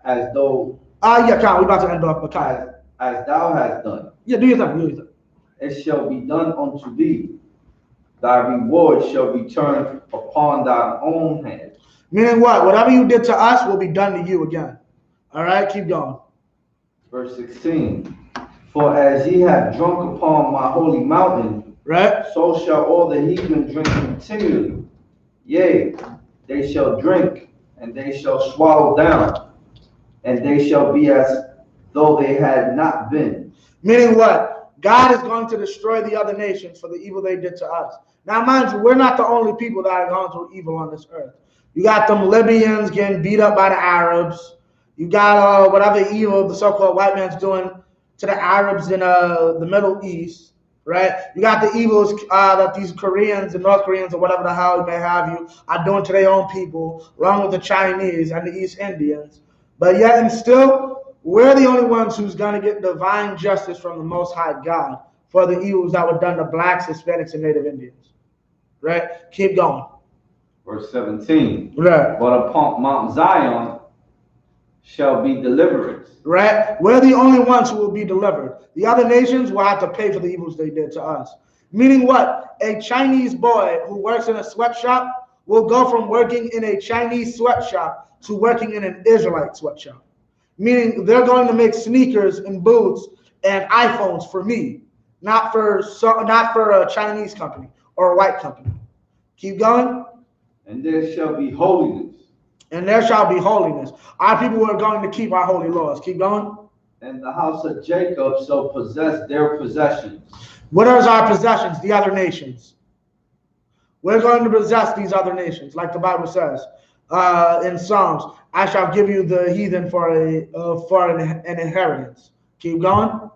As though. Yeah, come. We're about to end off the kind. As thou hast done. Yeah, do your thing. Do your thing. It shall be done unto thee. Thy reward shall be turned upon thine own hand. Meaning what? Whatever you did to us will be done to you again. All right, keep going. Verse 16. For as ye have drunk upon my holy mountain, right, so shall all the heathen drink continually. Yea, they shall drink, and they shall swallow down, and they shall be as though they had not been. Meaning what? God is going to destroy the other nations for the evil they did to us. Now, mind you, we're not the only people that are going through evil on this earth. You got them Libyans getting beat up by the Arabs. You got whatever evil the so-called white man's doing to the Arabs in the Middle East, right? You got the evils that these Koreans and North Koreans or whatever the hell may have you are doing to their own people, along with the Chinese and the East Indians. But yet and still, we're the only ones who's going to get divine justice from the Most High God for the evils that were done to blacks, Hispanics, and Native Indians, right? Keep going. Verse 17. Right. But upon Mount Zion shall be deliverance. Right? We're the only ones who will be delivered. The other nations will have to pay for the evils they did to us. Meaning what? A Chinese boy who works in a sweatshop will go from working in a Chinese sweatshop to working in an Israelite sweatshop. Meaning they're going to make sneakers and boots and iPhones for me, not for a Chinese company or a white company. Keep going. And there shall be holiness. And there shall be holiness. Our people are going to keep our holy laws. Keep going. And the house of Jacob shall possess their possessions. What are our possessions? The other nations. We're going to possess these other nations, like the Bible says in Psalms. I shall give you the heathen for an inheritance. Keep going.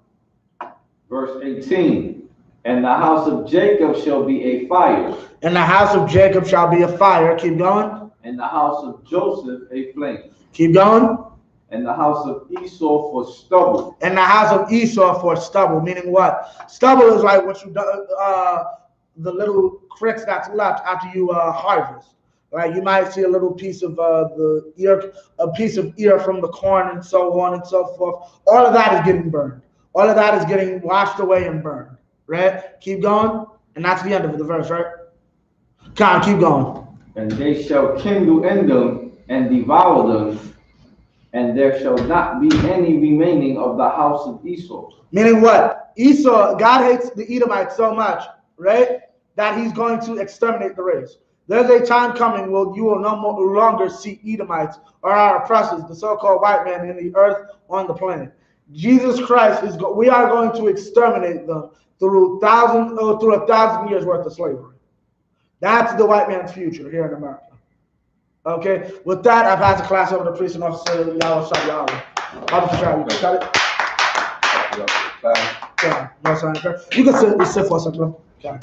Verse 18. And the house of Jacob shall be a fire. And the house of Jacob shall be a fire. Keep going. And the house of Joseph a flame. Keep going. And the house of Esau for stubble. And the house of Esau for stubble. Meaning what? Stubble is like what you do, the little cricks that's left after you harvest. Right? You might see a little piece of the ear, a piece of ear from the corn, and so on and so forth. All of that is getting burned. All of that is getting washed away and burned. Right? Keep going. And that's the end of the verse, right? Come on, keep going. And they shall kindle in them and devour them, and there shall not be any remaining of the house of Esau. Meaning what? Esau, God hates the Edomites so much, right, that he's going to exterminate the race. There's a time coming where you will no longer see Edomites or our oppressors, the so-called white man in the earth on the planet. Jesus Christ we are going to exterminate them through a thousand years worth of slavery. That's the white man's future here in America. Okay, with that, I pass the class over to priest and officer. Y'all shut y'all. You can cut it. Yeah, no sign. You can sit for a second. Okay.